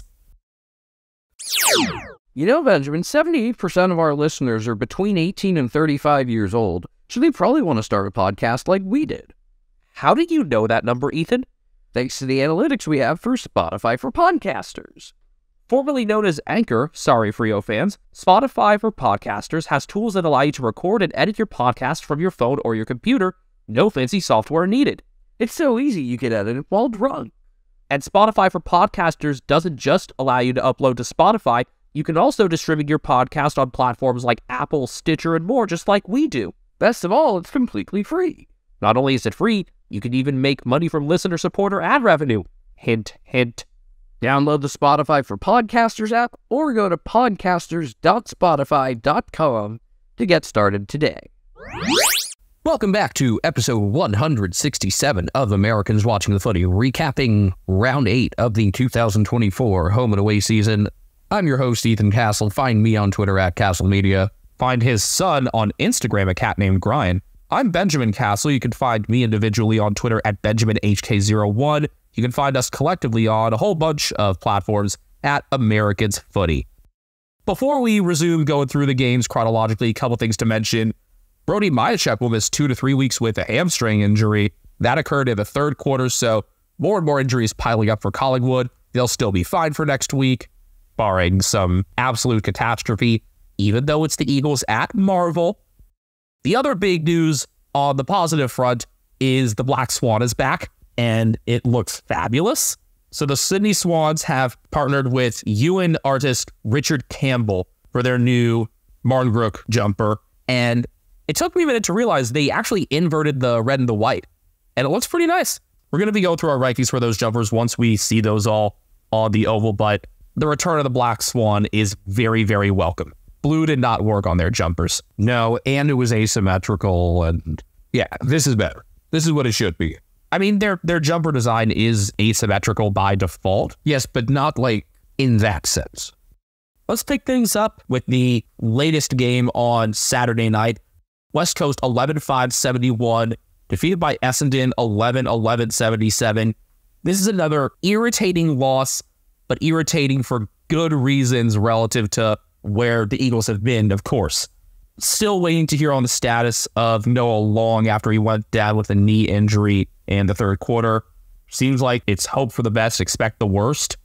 Benjamin, 78% of our listeners are between 18 and 35 years old, so they probably want to start a podcast like we did. How did you know that number, Ethan? Thanks to the analytics we have for Spotify for Podcasters. Formerly known as Anchor, sorry Frio fans, Spotify for Podcasters has tools that allow you to record and edit your podcast from your phone or your computer. No fancy software needed. It's so easy you can edit it while drunk. And Spotify for Podcasters doesn't just allow you to upload to Spotify, you can also distribute your podcast on platforms like Apple, Stitcher, and more, just like we do. Best of all, it's completely free. Not only is it free, you can even make money from listener support or ad revenue. Hint, hint. Download the Spotify for Podcasters app or go to podcasters.spotify.com to get started today. Welcome back to episode 167 of Americans Watching the Footy, recapping round 8 of the 2024 home and away season. I'm your host, Ethan Castle. Find me on Twitter at Castle Media. Find his son on Instagram, a cat named Brian. I'm Benjamin Castle. You can find me individually on Twitter at BenjaminHK01. You can find us collectively on a whole bunch of platforms at Americans Footy. Before we resume going through the games chronologically, a couple things to mention. Brody Majacek will miss 2 to 3 weeks with a hamstring injury. That occurred in the third quarter, so more and more injuries piling up for Collingwood. They'll still be fine for next week, barring some absolute catastrophe, even though it's the Eagles at Marvel. The other big news on the positive front is the Black Swan is back, and it looks fabulous. So the Sydney Swans have partnered with UN artist Richard Campbell for their new Marngrook jumper, and it took me a minute to realize they actually inverted the red and the white, and it looks pretty nice. We're going to be going through our rankings for those jumpers once we see those all on the oval, but the return of the Black Swan is very, very welcome. Blue did not work on their jumpers. No, and it was asymmetrical, and yeah, this is better. This is what it should be. I mean, their jumper design is asymmetrical by default. Yes, but not like in that sense. Let's pick things up with the latest game on Saturday night. West Coast 11-5-71, defeated by Essendon 11-11-77. This is another irritating loss, but irritating for good reasons relative to where the Eagles have been, of course. Still waiting to hear on the status of Noah Long after he went down with a knee injury in the third quarter. Seems like it's hope for the best, expect the worst.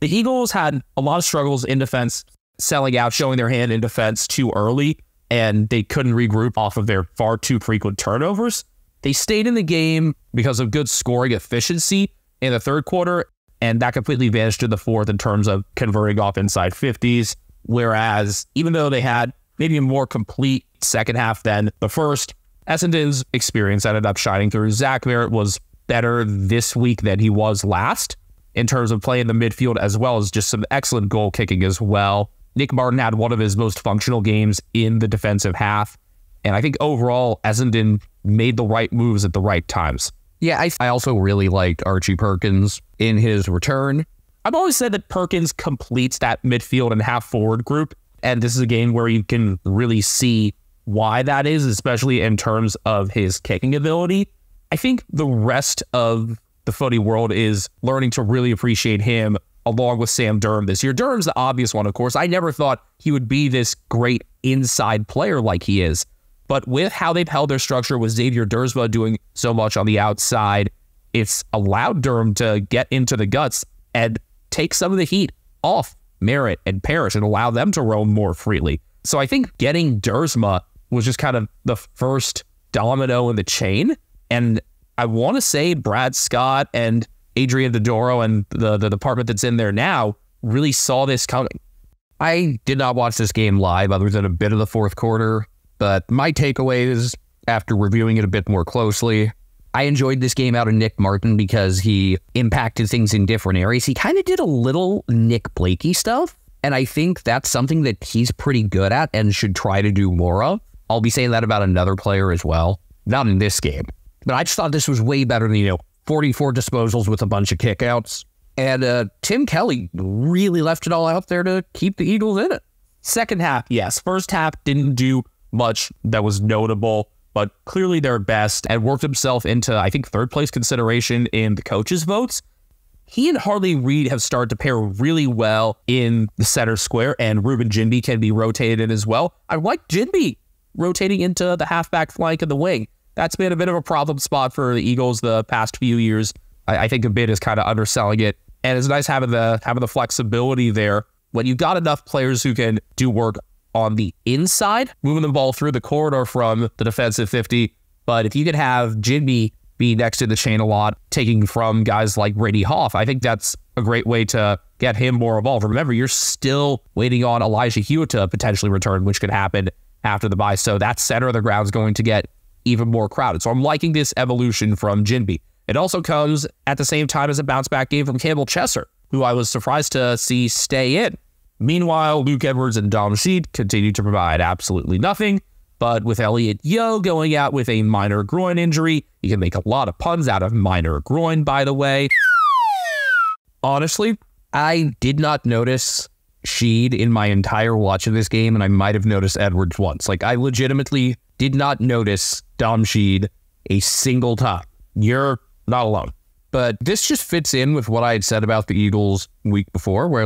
The Eagles had a lot of struggles in defense, selling out, showing their hand in defense too early, and they couldn't regroup off of their far too frequent turnovers. They stayed in the game because of good scoring efficiency in the third quarter, and that completely vanished in the fourth in terms of converting off inside 50s. Whereas, even though they had maybe a more complete second half than the first, Essendon's experience ended up shining through. Zach Merritt was better this week than he was last in terms of playing the midfield, as well as just some excellent goal kicking as well. Nick Martin had one of his most functional games in the defensive half. And I think overall, Essendon made the right moves at the right times. Yeah, I also really liked Archie Perkins in his return. I've always said that Perkins completes that midfield and half forward group. And this is a game where you can really see why that is, especially in terms of his kicking ability. I think the rest of the footy world is learning to really appreciate him along with Sam Durham this year. Durham's the obvious one, of course. I never thought he would be this great inside player like he is. But with how they've held their structure with Xavier Dersma doing so much on the outside, it's allowed Durham to get into the guts and take some of the heat off Merritt and Parrish and allow them to roam more freely. So I think getting Dersma was just kind of the first domino in the chain. And I want to say Brad Scott and Adrian Dodoro and the department that's in there now really saw this coming. I did not watch this game live other than a bit of the fourth quarter, but my takeaways after reviewing it a bit more closely, I enjoyed this game out of Nick Martin because he impacted things in different areas. He kind of did a little Nick Blakey stuff, and I think that's something that he's pretty good at and should try to do more of. I'll be saying that about another player as well. Not in this game, but I just thought this was way better than, 44 disposals with a bunch of kickouts. And Tim Kelly really left it all out there to keep the Eagles in it. Second half, yes. First half didn't do much that was notable, but clearly their best, and worked himself into, I think, third place consideration in the coaches' votes. He and Harley Reid have started to pair really well in the center square, and Ruben Jinby can be rotated in as well. I like Jinby rotating into the halfback flank and the wing. That's been a bit of a problem spot for the Eagles the past few years. I think a bit is kind of underselling it, and it's nice having the flexibility there when you've got enough players who can do work on the inside, moving the ball through the corridor from the defensive 50. But if you could have Jinby be next to the chain a lot, taking from guys like Brady Hoff, I think that's a great way to get him more involved. Remember, you're still waiting on Elijah Hewitt to potentially return, which could happen after the bye. So that center of the ground is going to get even more crowded. So I'm liking this evolution from Jinby. It also comes at the same time as a bounce-back game from Campbell Chesser, who I was surprised to see stay in. Meanwhile, Luke Edwards and Dom Sheed continue to provide absolutely nothing, but with Elliot Yeo going out with a minor groin injury, you can make a lot of puns out of minor groin, by the way. Honestly, I did not notice Sheed in my entire watch of this game, and I might have noticed Edwards once. I legitimately did not notice Dom Sheed a single time. You're not alone. But this just fits in with what I had said about the Eagles week before, where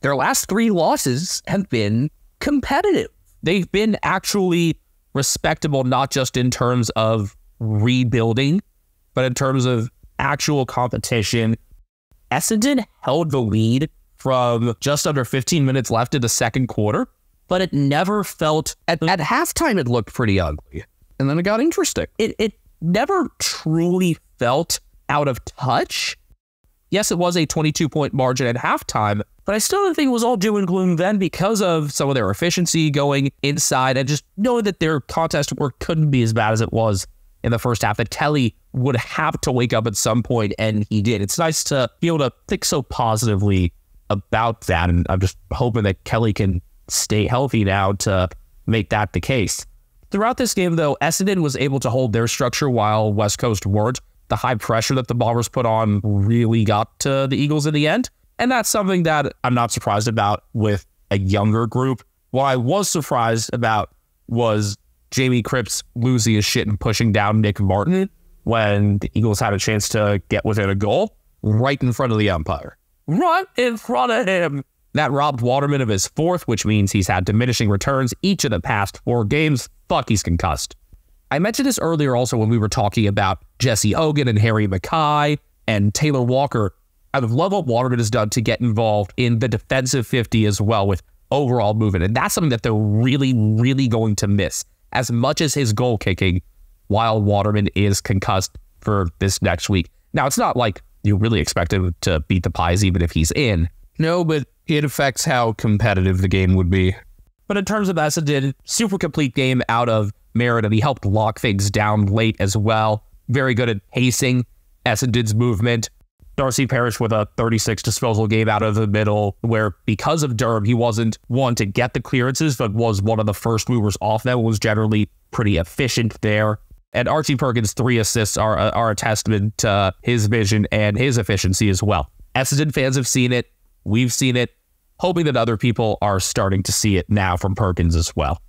their last three losses have been competitive. They've been actually respectable, not just in terms of rebuilding, but in terms of actual competition. Essendon held the lead from just under 15 minutes left in the second quarter, but it never felt... At halftime, it looked pretty ugly. And then it got interesting. It never truly felt out of touch. Yes, it was a 22-point margin at halftime, but I still didn't think it was all doom and gloom then because of some of their efficiency going inside and just knowing that their contest work couldn't be as bad as it was in the first half that Kelly would have to wake up at some point, and he did. It's nice to be able to think so positively about that, and I'm just hoping that Kelly can stay healthy now to make that the case. Throughout this game, though, Essendon was able to hold their structure while West Coast weren't. The high pressure that the Bombers put on really got to the Eagles in the end, and that's something that I'm not surprised about with a younger group. What I was surprised about was Jamie Cripps losing his shit and pushing down Nick Martin when the Eagles had a chance to get within a goal right in front of the umpire. Right in front of him. That robbed Waterman of his fourth, which means he's had diminishing returns each of the past 4 games. Fuck, he's concussed. I mentioned this earlier also when we were talking about Jesse Hogan and Harry Mackay and Taylor Walker. I love what Waterman has done to get involved in the defensive 50 as well with overall movement. And that's something that they're really, really going to miss as much as his goal kicking while Waterman is concussed for this next week. Now, it's not like you really expect him to beat the Pies even if he's in. No, but it affects how competitive the game would be. But in terms of Essendon, super complete game out of Merritt, and he helped lock things down late as well. Very good at pacing Essendon's movement. Darcy Parish with a 36 disposal game out of the middle, where because of Durham, he wasn't one to get the clearances, but was one of the first movers off them, was generally pretty efficient there. And Archie Perkins' 3 assists are a testament to his vision and his efficiency as well. Essendon fans have seen it. We've seen it. Hoping that other people are starting to see it now from Perkins as well.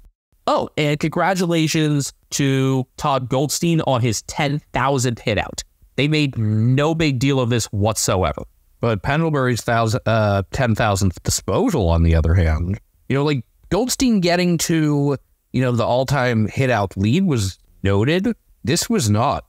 Oh, and congratulations to Todd Goldstein on his 10,000th hit out. They made no big deal of this whatsoever. But Pendlebury's 10,000th disposal, on the other hand, like Goldstein getting to, the all-time hit out lead was noted. This was not,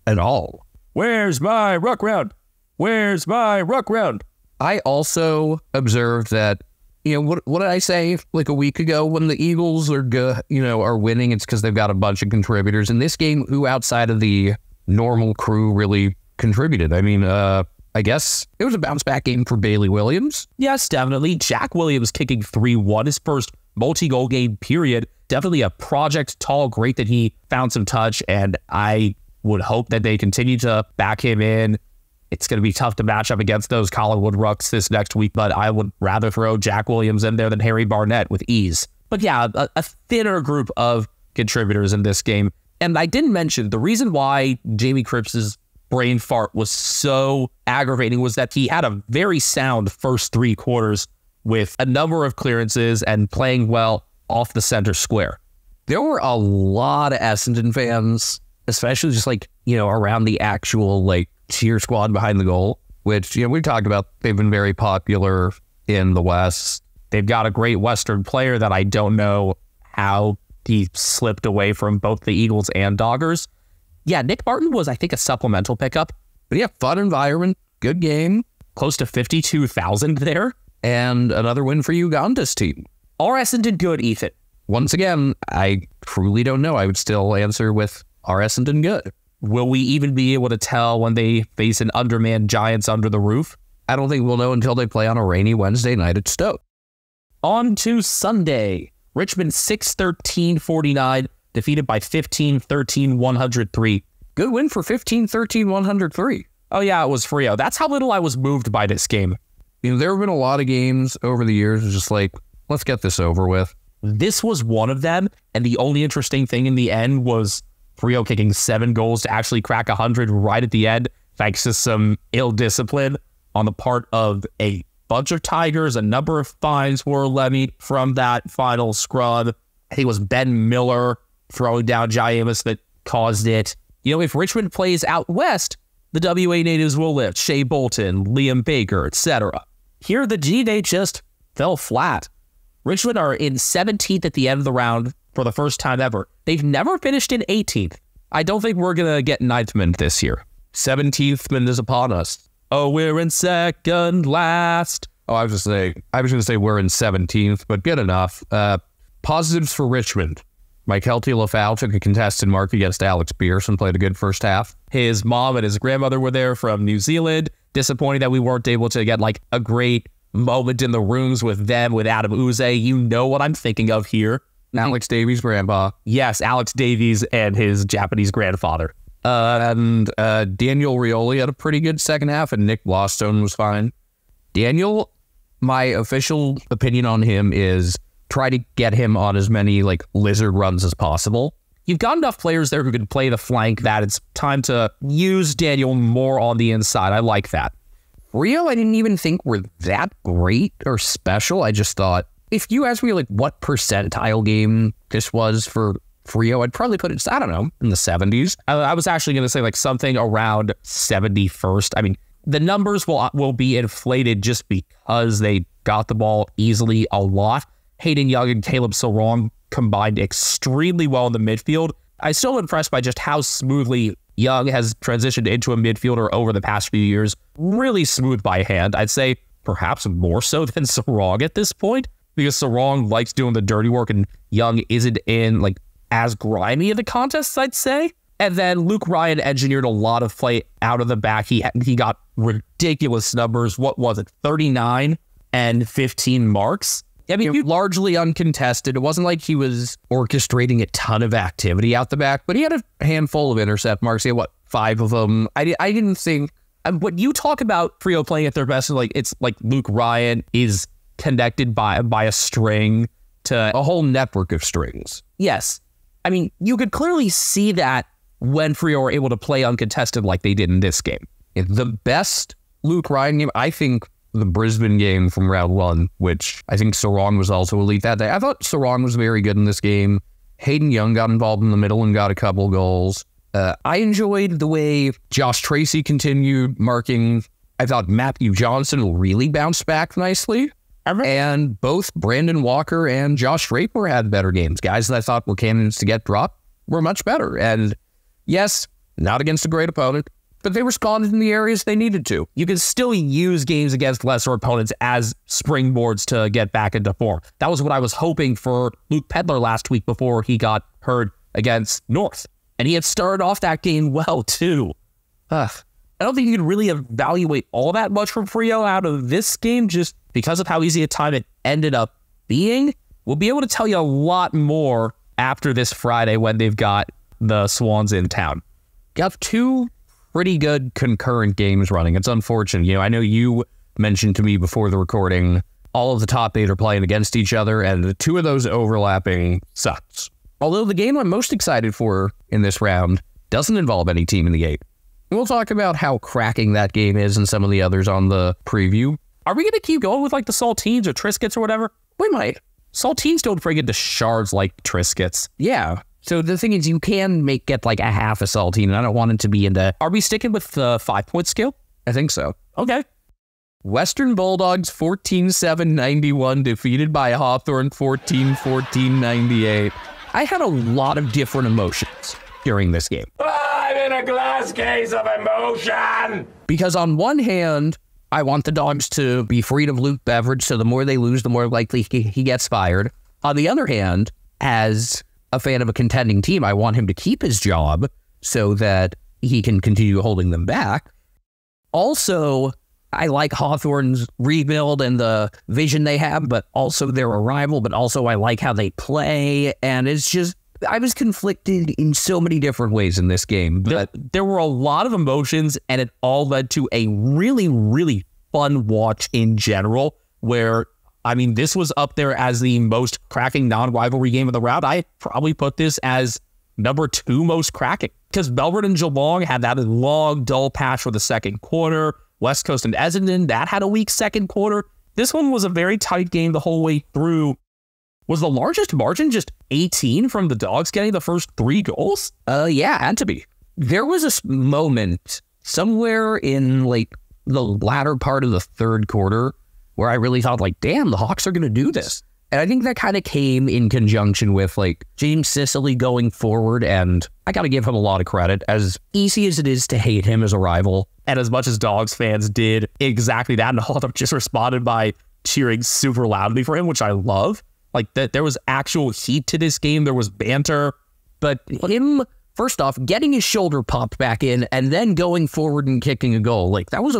at all. Where's my ruck round? Where's my ruck round? I also observed that, what did I say a week ago when the Eagles are are winning? It's because they've got a bunch of contributors in this game who outside of the normal crew really contributed. I mean, I guess it was a bounce back game for Bailey Williams. Yes, definitely. Jack Williams kicking 3-1, his first multi-goal game period. Definitely a project tall great that he found some touch, and I would hope that they continue to back him in. It's going to be tough to match up against those Collinwood Rucks this next week, but I would rather throw Jack Williams in there than Harry Barnett with ease. But yeah, a thinner group of contributors in this game. And I didn't mention the reason why Jamie Cripps' brain fart was so aggravating was that he had a very sound first 3 quarters with a number of clearances and playing well off the center square. There were a lot of Essendon fans, especially just around the actual cheer squad behind the goal, which, we talked about. They've been very popular in the West. They've got a great Western player that I don't know how he slipped away from both the Eagles and Doggers. Yeah, Nick Martin was, I think, a supplemental pickup. But yeah, fun environment, good game, close to 52,000 there, and another win for Uganda's team. Are Essendon good, Ethan? Once again, I truly don't know. I would still answer with, are Essendon good? Will we even be able to tell when they face an undermanned Giants under the roof? I don't think we'll know until they play on a rainy Wednesday night at Stoke. On to Sunday. Richmond 6-13-49, defeated by 15-13-103. Good win for 15-13-103. Oh yeah, it was Frio. That's how little I was moved by this game. There have been a lot of games over the years just let's get this over with. This was one of them, and the only interesting thing in the end was Frio kicking 7 goals to actually crack 100 right at the end, thanks to some ill discipline on the part of a bunch of Tigers. A number of fines were levied from that final scrub. I think it was Ben Miller throwing down Jai Amos that caused it. If Richmond plays out west, the WA natives will lift. Shea Bolton, Liam Baker, etc. Here, the G, they just fell flat. Richmond are in 17th at the end of the round for the first time ever. They've never finished in 18th. I don't think we're going to get 9th man this year. 17th man is upon us. Oh, we're in second last. Oh, I was going to say we're in 17th, but good enough. Positives for Richmond. Maikelti Lafau took a contested mark against Alex Pierce and played a good first half. His mom and his grandmother were there from New Zealand. Disappointing that we weren't able to get a great moment in the rooms with them, with Adam Uze. You know what I'm thinking of here. Alex Davies' grandpa. Yes, Alex Davies and his Japanese grandfather. And Daniel Rioli had a pretty good second half, and Nick Bostone was fine. Daniel, my official opinion on him is try to get him on as many like lizard runs as possible. You've got enough players there who can play the flank that it's time to use Daniel more on the inside. I like that. Rio, I didn't even think were that great or special. I just thought, if you ask me like what percentile game this was for Rio, I'd probably put it, I don't know, in the 70s. I was actually going to say like something around 71st. I mean, the numbers will be inflated just because they got the ball easily a lot. Hayden Young and Caleb Sarong combined extremely well in the midfield. I'm still impressed by just how smoothly Young has transitioned into a midfielder over the past few years. Really smooth by hand. I'd say perhaps more so than Sarong at this point, because Sarong likes doing the dirty work and Young isn't in like as grimy of the contests, I'd say. And then Luke Ryan engineered a lot of play out of the back. He got ridiculous numbers. What was it? 39 and 15 marks. I mean, largely uncontested. It wasn't like he was orchestrating a ton of activity out the back, but he had a handful of intercept marks. He had, 5 of them? I didn't think... When you talk about Frio playing at their best, like it's like Luke Ryan is connected by a string to a whole network of strings. Yes. I mean, you could clearly see that when Frio were able to play uncontested like they did in this game. The best Luke Ryan game, I think, the Brisbane game from round 1, which I think Sarong was also elite that day. I thought Sarong was very good in this game. Hayden Young got involved in the middle and got a couple goals. I enjoyed the way Josh Tracy continued marking. I thought Matthew Johnson really bounced back nicely. And both Brandon Walker and Josh Draper had better games. Guys that I thought were candidates to get dropped were much better. And yes, not against a great opponent, but they responded in the areas they needed to. You can still use games against lesser opponents as springboards to get back into form. That was what I was hoping for Luke Pedler last week before he got hurt against North. And he had started off that game well, too. I don't think you can really evaluate all that much from Frio out of this game just because of how easy a time it ended up being. We'll be able to tell you a lot more after this Friday when they've got the Swans in town. Got 2 pretty good concurrent games running. It's unfortunate. I know you mentioned to me before the recording, all of the top 8 are playing against each other, and the 2 of those overlapping sucks. Although the game I'm most excited for in this round doesn't involve any team in the 8. We'll talk about how cracking that game is and some of the others on the preview. Are we going to keep going with like the Saltines or Triscuits or whatever? We might. Saltines don't bring into shards like Triscuits. Yeah. So the thing is, you can get like a half a saltine, and I don't want it to be into... Are we sticking with the 5-point scale? I think so. Okay. Western Bulldogs 14-7-91, defeated by Hawthorn 14-14-98. I had a lot of different emotions during this game. I'm in a glass case of emotion! Because on one hand, I want the Dogs to be freed of Luke Beveridge, so the more they lose, the more likely he gets fired. On the other hand, as a fan of a contending team, I want him to keep his job so that he can continue holding them back. Also, I like Hawthorn's rebuild and the vision they have, but also their arrival, but also I like how they play. And it's just, I was conflicted in so many different ways in this game. But there were a lot of emotions, and it all led to a really, really fun watch in general, where, I mean, this was up there as the most cracking non-rivalry game of the round. I probably put this as number 2 most cracking, because Melbourne and Geelong had that long, dull patch for the second quarter. West Coast and Essendon, that had a weak second quarter. This one was a very tight game the whole way through. Was the largest margin just 18 from the Dogs getting the first 3 goals? Yeah, had to be. There was a moment somewhere in like the latter part of the third quarter where I really thought damn, the Hawks are going to do this. And I think that kind of came in conjunction with James Sicily going forward, and I got to give him a lot of credit. As easy as it is to hate him as a rival, and as much as Dogs fans did exactly that, and Hawthorne just responded by cheering super loudly for him, which I love. There was actual heat to this game. There was banter. But him, first off, getting his shoulder popped back in and then going forward and kicking a goal, that was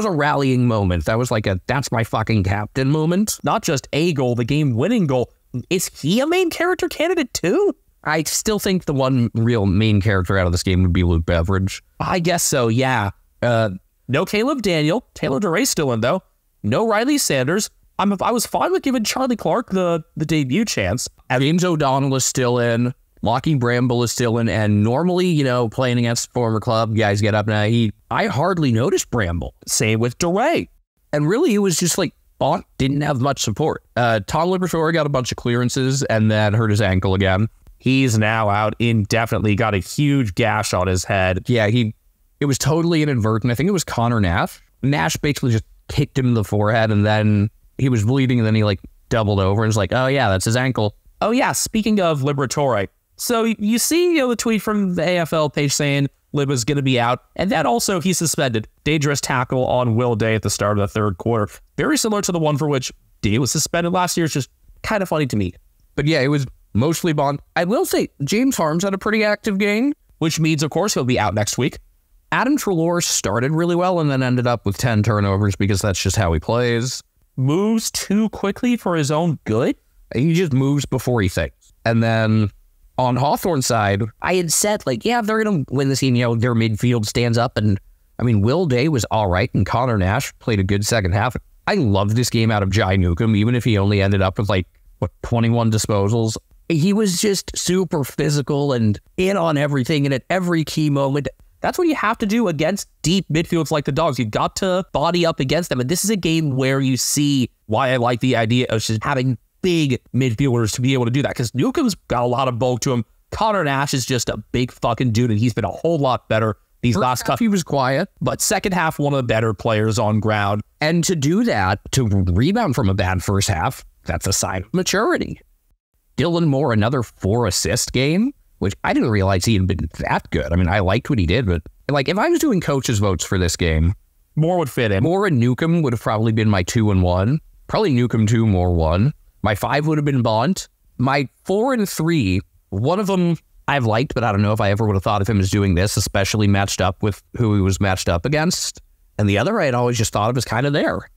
a rallying moment. That was that's my fucking captain moment. Not just a goal, the game-winning goal. is he a main character candidate too? I still think the one real main character out of this game would be Luke Beveridge. I guess so, yeah. No Caleb Daniel. Taylor DeRay's still in, though. No Riley Sanders. I was fine with giving Charlie Clark the debut chance. James O'Donnell is still in. Lockie Bramble is still in. And normally, playing against former club, guys get up now. I hardly noticed Bramble. Same with DeRay. And really, it was just like, Bont didn't have much support. Tom Liberatore got a bunch of clearances and then hurt his ankle again. He's now out indefinitely, got a huge gash on his head. Yeah, it was totally inadvertent. I think it was Connor Nash. Nash basically just kicked him in the forehead and then he was bleeding and then he doubled over and was like, oh yeah, that's his ankle. Oh yeah, speaking of Liberatore. So you see the tweet from the AFL page saying Lib is going to be out. And then also he's suspended. Dangerous tackle on Will Day at the start of the third quarter. Very similar to the one for which Day was suspended last year. It's just kind of funny to me. But yeah, it was mostly Bond. I will say James Harms had a pretty active game, which means, of course, he'll be out next week. Adam Treloar started really well and then ended up with 10 turnovers because that's just how he plays. Moves too quickly for his own good. He just moves before he thinks. And then on Hawthorne's side, I had said, yeah, they're going to win this game. Their midfield stands up. And, Will Day was all right, and Connor Nash played a good second half. I loved this game out of Jai Newcomb, even if he only ended up with, 21 disposals. He was just super physical and in on everything and at every key moment. That's what you have to do against deep midfields like the Dogs. You've got to body up against them. And this is a game where you see why I like the idea of just having big midfielders to be able to do that. Because Newcomb's got a lot of bulk to him. Connor Nash is just a big fucking dude, and he's been a whole lot better these last couple. He was quiet, but second half, one of the better players on ground. And to do that, to rebound from a bad first half, that's a sign of maturity. Dylan Moore, another 4-assist game, which I didn't realize he had been that good. I liked what he did, but if I was doing coaches' votes for this game, Moore would fit in. Moore and Newcomb would have probably been my 2 and 1. Probably Newcomb 2, Moore 1. My 5 would have been Bont. My 4 and 3, one of them I've liked, but I don't know if I ever would have thought of him as doing this, especially matched up with who he was matched up against. And the other I had always just thought of as kind of there.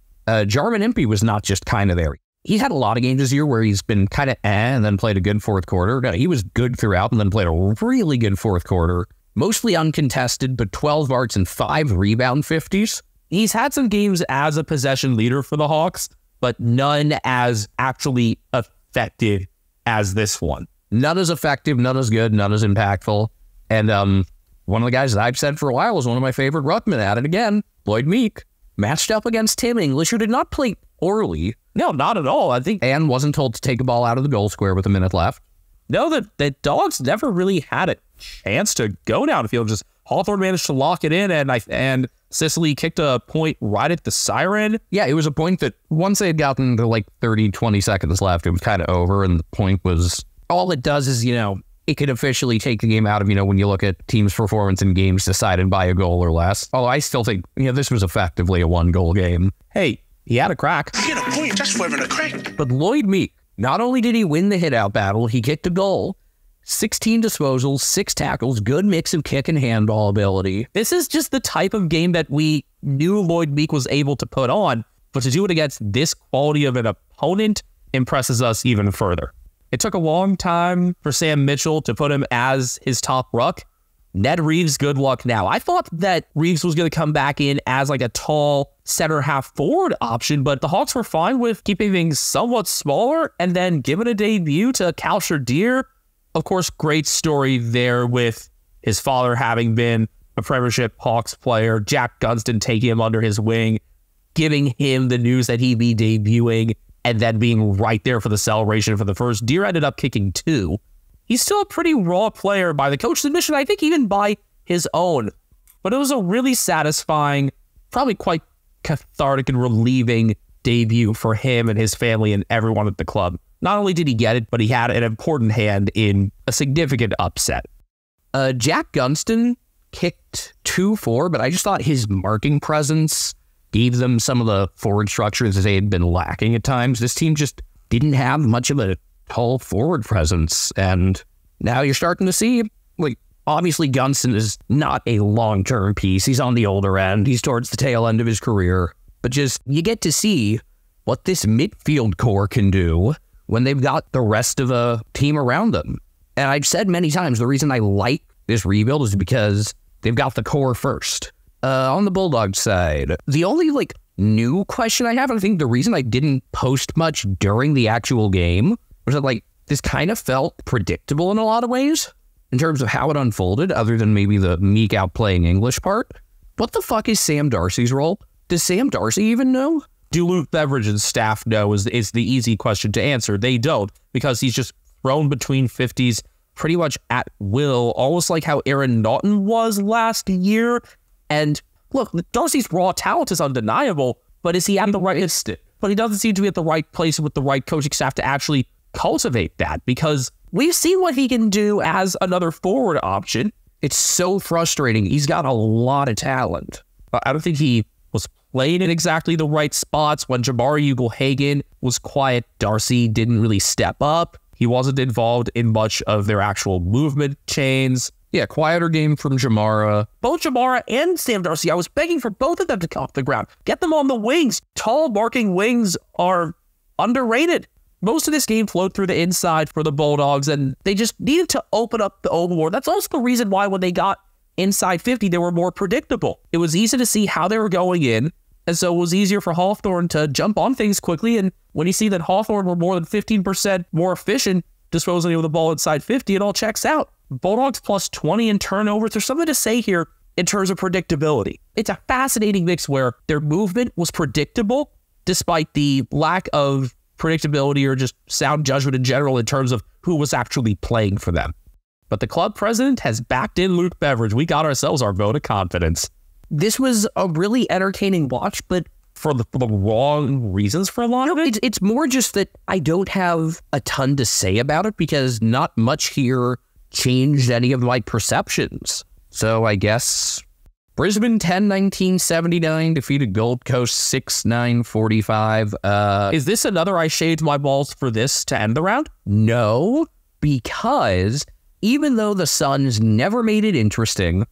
Jarman Impey was not just kind of there. He's had a lot of games this year where he's been kind of and then played a good fourth quarter. He was good throughout and then played a really good fourth quarter. Mostly uncontested, but 12 marks and 5 rebound 50s. He's had some games as a possession leader for the Hawks, but none as actually effective as this one. None as effective, none as good, none as impactful. And one of the guys that I've said for a while is one of my favorite ruckmen at it again, Lloyd Meek, matched up against Tim English, who did not play poorly. No, not at all. I think, and wasn't told to take a ball out of the goal square with a minute left. No, the Dogs never really had a chance to go downfield. Just Hawthorne managed to lock it in, and Sicily kicked a point right at the siren. Yeah, it was a point that once they had gotten to 30, 20 seconds left, it was kind of over, and the point was, all it does is, it could officially take the game out of, when you look at teams' performance in games decided by a goal or less. Although I still think, this was effectively a 1-goal game. Hey, he had a crack. You get a point just for having a crack. But Lloyd Meek, not only did he win the hit-out battle, he kicked a goal, 16 disposals, 6 tackles, good mix of kick and handball ability. This is just the type of game that we knew Lloyd Meek was able to put on, but to do it against this quality of an opponent impresses us even further. It took a long time for Sam Mitchell to put him as his top ruck. Ned Reeves, good luck now. I thought that Reeves was going to come back in as a tall center half forward option, but the Hawks were fine with keeping things somewhat smaller and then giving a debut to Cal Sherdeer. Of course, great story there with his father having been a Premiership Hawks player, Jack Gunston taking him under his wing, giving him the news that he'd be debuting, and then being right there for the celebration for the first. Deer ended up kicking 2. He's still a pretty raw player by the coach's admission, I think even by his own. But it was a really satisfying, probably quite cathartic and relieving debut for him and his family and everyone at the club. Not only did he get it, but he had an important hand in a significant upset. Jack Gunston kicked 2-4, but I just thought his marking presence gave them some of the forward structures that they had been lacking at times. This team just didn't have much of a tall forward presence, and now you're starting to see, obviously Gunston is not a long-term piece. He's on the older end. He's towards the tail end of his career. But just, you get to see what this midfield core can do when they've got the rest of the team around them. And I've said many times, the reason I like this rebuild is because they've got the core first. On the Bulldogs side, the only new question I have, and I think the reason I didn't post much during the actual game was that this kind of felt predictable in a lot of ways in terms of how it unfolded, other than maybe the Meek outplaying English part. What the fuck is Sam Darcy's role? Does Sam Darcy even know? Do Luke Beveridge's staff know is the easy question to answer. They don't, because he's just thrown between 50s pretty much at will, almost like how Aaron Naughton was last year. And look, Darcy's raw talent is undeniable, but is he at the right instant? But he doesn't seem to be at the right place with the right coaching staff to actually cultivate that, because we've seen what he can do as another forward option. It's so frustrating. He's got a lot of talent. I don't think he was playing in exactly the right spots. When Jamari Ugle-Hagan was quiet, Darcy didn't really step up. He wasn't involved in much of their actual movement chains. Yeah, quieter game from Jamara. Both Jamara and Sam Darcy, I was begging for both of them to come off the ground. Get them on the wings. Tall, marking wings are underrated. Most of this game flowed through the inside for the Bulldogs, and they just needed to open up the oval more. That's also the reason why when they got inside 50, they were more predictable. It was easy to see how they were going in, and so it was easier for Hawthorn to jump on things quickly. And when you see that Hawthorn were more than 15% more efficient disposing of the ball inside 50, it all checks out. Bulldogs plus 20 in turnovers. There's something to say here in terms of predictability. It's a fascinating mix where their movement was predictable despite the lack of predictability or just sound judgment in general in terms of who was actually playing for them. But the club president has backed in Luke Beveridge. We got ourselves our vote of confidence. This was a really entertaining watch, but for the wrong reasons for a lot of it. It's more just that I don't have a ton to say about it because not much here changed any of my perceptions. So I guess Brisbane 10-19-79 defeated Gold Coast 6-9-45. Is this another I shaved my balls for this to end the round? No, because even though the Suns never made it interesting,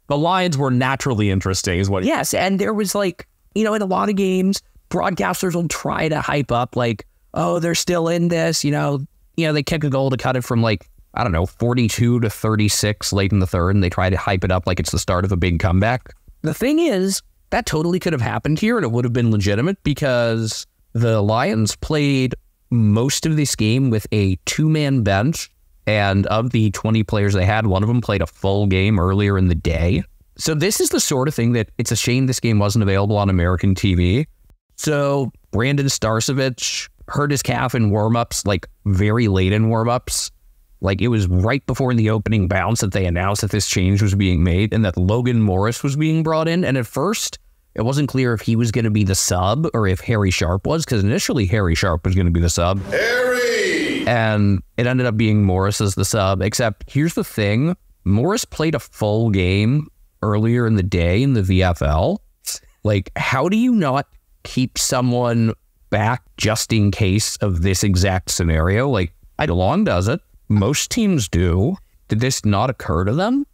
the Lions were naturally interesting is what. Yes, and there was in a lot of games, broadcasters will try to hype up oh, they're still in this, they kick a goal to cut it from 42-36 late in the third, and they try to hype it up like it's the start of a big comeback. The thing is, that totally could have happened here, and it would have been legitimate because the Lions played most of this game with a two-man bench, and of the 20 players they had, one of them played a full game earlier in the day. So this is the sort of thing that it's a shame this game wasn't available on American TV. So Brandon Starcevich hurt his calf in warm-ups, very late in warm-ups. It was right before the opening bounce that they announced that this change was being made and that Logan Morris was being brought in. And at first, it wasn't clear if he was going to be the sub or if Harry Sharp was, because initially Harry Sharp was going to be the sub. Harry! And it ended up being Morris as the sub, except here's the thing. Morris played a full game earlier in the day in the VFL. How do you not keep someone back just in case of this exact scenario? How long does it? Most teams do. Did this not occur to them?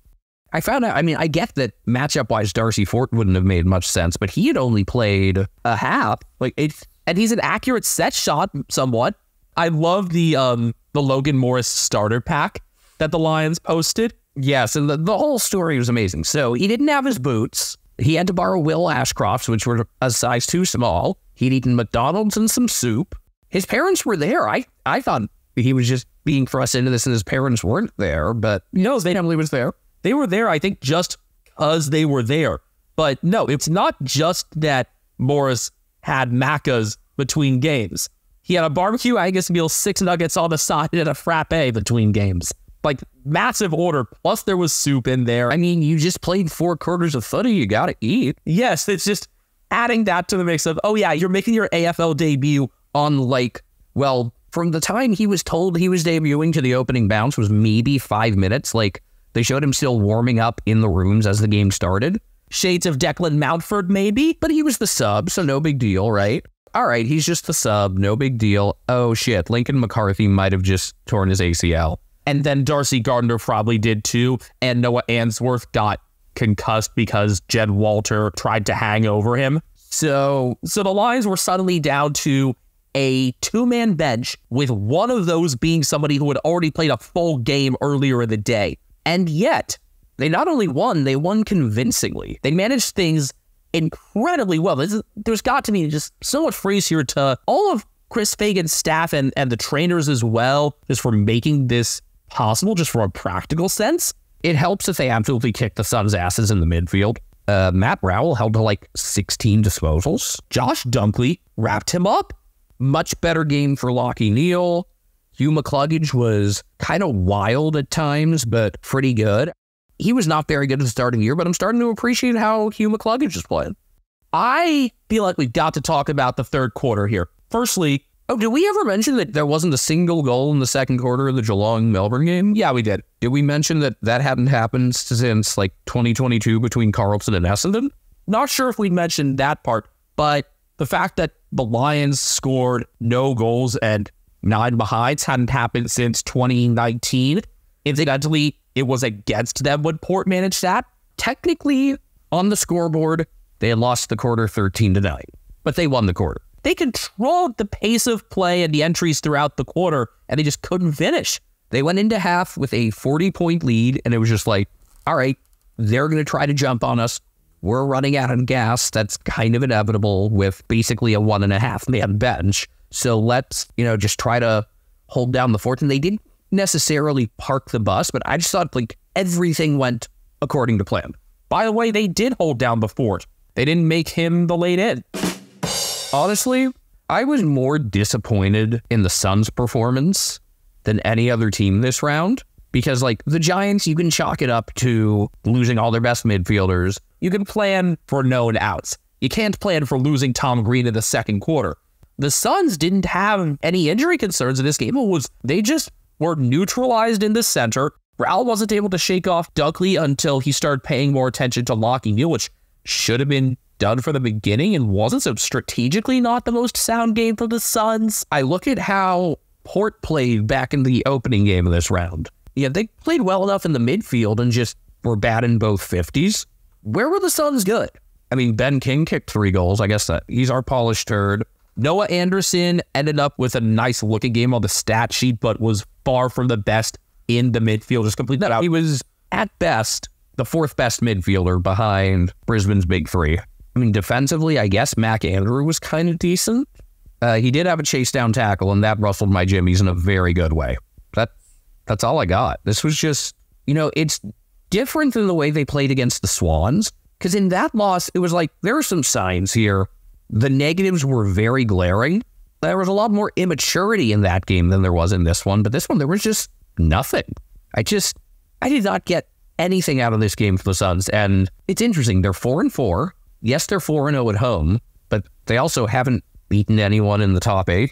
I found out, I get that matchup-wise Darcy Fort wouldn't have made much sense, but he had only played a half. And he's an accurate set shot somewhat. I love the Logan Morris starter pack that the Lions posted. Yes, and the whole story was amazing. So he didn't have his boots. He had to borrow Will Ashcroft's, which were a size too small. He'd eaten McDonald's and some soup. His parents were there. I thought he was just being thrust into this and his parents weren't there, but his family was there. They were there, I think, just because they were there. But no, it's not just that Morris had Maccas between games. He had a barbecue Angus meal, 6 nuggets on the side, and a frappe between games. Massive order, plus there was soup in there. You just played 4 quarters of footy, you gotta eat. Yes, it's just adding that to the mix of, oh yeah, you're making your AFL debut on from the time he was told he was debuting to the opening bounce was maybe 5 minutes. They showed him still warming up in the rooms as the game started. Shades of Declan Mountford, maybe? But he was the sub, so no big deal, right? All right, he's just the sub, no big deal. Oh shit, Lincoln McCarthy might have just torn his ACL. And then Darcy Gardner probably did too, and Noah Answorth got concussed because Jed Walter tried to hang over him. So the Lions were suddenly down to a two-man bench, with one of those being somebody who had already played a full game earlier in the day. And yet, they not only won, they won convincingly. They managed things incredibly well. There's got to be just so much praise here to all of Chris Fagan's staff and the trainers as well, just for making this possible, just from a practical sense. It helps if they absolutely kick the Suns' asses in the midfield. Matt Rowell held to like 16 disposals. Josh Dunkley wrapped him up. Much better game for Lockie Neal. Hugh McCluggage was kind of wild at times, but pretty good. He was not very good at the start of the year, but I'm starting to appreciate how Hugh McCluggage is playing. I feel like we've got to talk about the third quarter here. Firstly, did we ever mention that there wasn't a single goal in the second quarter of the Geelong-Melbourne game? Yeah, we did. Did we mention that that hadn't happened since like 2022 between Carlton and Essendon? Not sure if we mentioned that part, but the fact that the Lions scored no goals and 9 behinds hadn't happened since 2019. Incidentally, it was against them when Port managed that. Technically, on the scoreboard, they had lost the quarter 13-9, but they won the quarter. They controlled the pace of play and the entries throughout the quarter, and they just couldn't finish. They went into half with a 40-point lead, and it was just like, all right, they're going to try to jump on us. We're running out of gas. That's kind of inevitable with basically a 1.5-man bench. So let's, just try to hold down the fort. And they didn't necessarily park the bus, but I just thought like everything went according to plan. By the way, they did hold down the fort. They didn't make him the late end. Honestly, I was more disappointed in the Suns' performance than any other team this round, because like the Giants, you can chalk it up to losing all their best midfielders. You can plan for known outs. You can't plan for losing Tom Green in the second quarter. The Suns didn't have any injury concerns in this game. They just were neutralized in the center. Raul wasn't able to shake off Dunkley until he started paying more attention to Lockie Neal, which should have been done from the beginning and wasn't, so strategically not the most sound game for the Suns. I look at how Port played back in the opening game of this round. Yeah, they played well enough in the midfield and just were bad in both 50s. Where were the Suns good? I mean, Ben King kicked 3 goals. I guess that he's our polished turd. Noah Anderson ended up with a nice looking game on the stat sheet, but was far from the best in the midfield. Just complete that out. He was, at best, the 4th best midfielder behind Brisbane's big 3. I mean, defensively, I guess Mac Andrew was kind of decent. He did have a chase down tackle, and that rustled my jimmies in a very good way. That's all I got. This was just, it's different than the way they played against the Swans, because in that loss, it was like, there are some signs here. The negatives were very glaring. There was a lot more immaturity in that game than there was in this one, but this one, there was just nothing. I did not get anything out of this game for the Suns, and it's interesting. They're 4-4. Yes, they're 4-0 at home, but they also haven't beaten anyone in the top 8.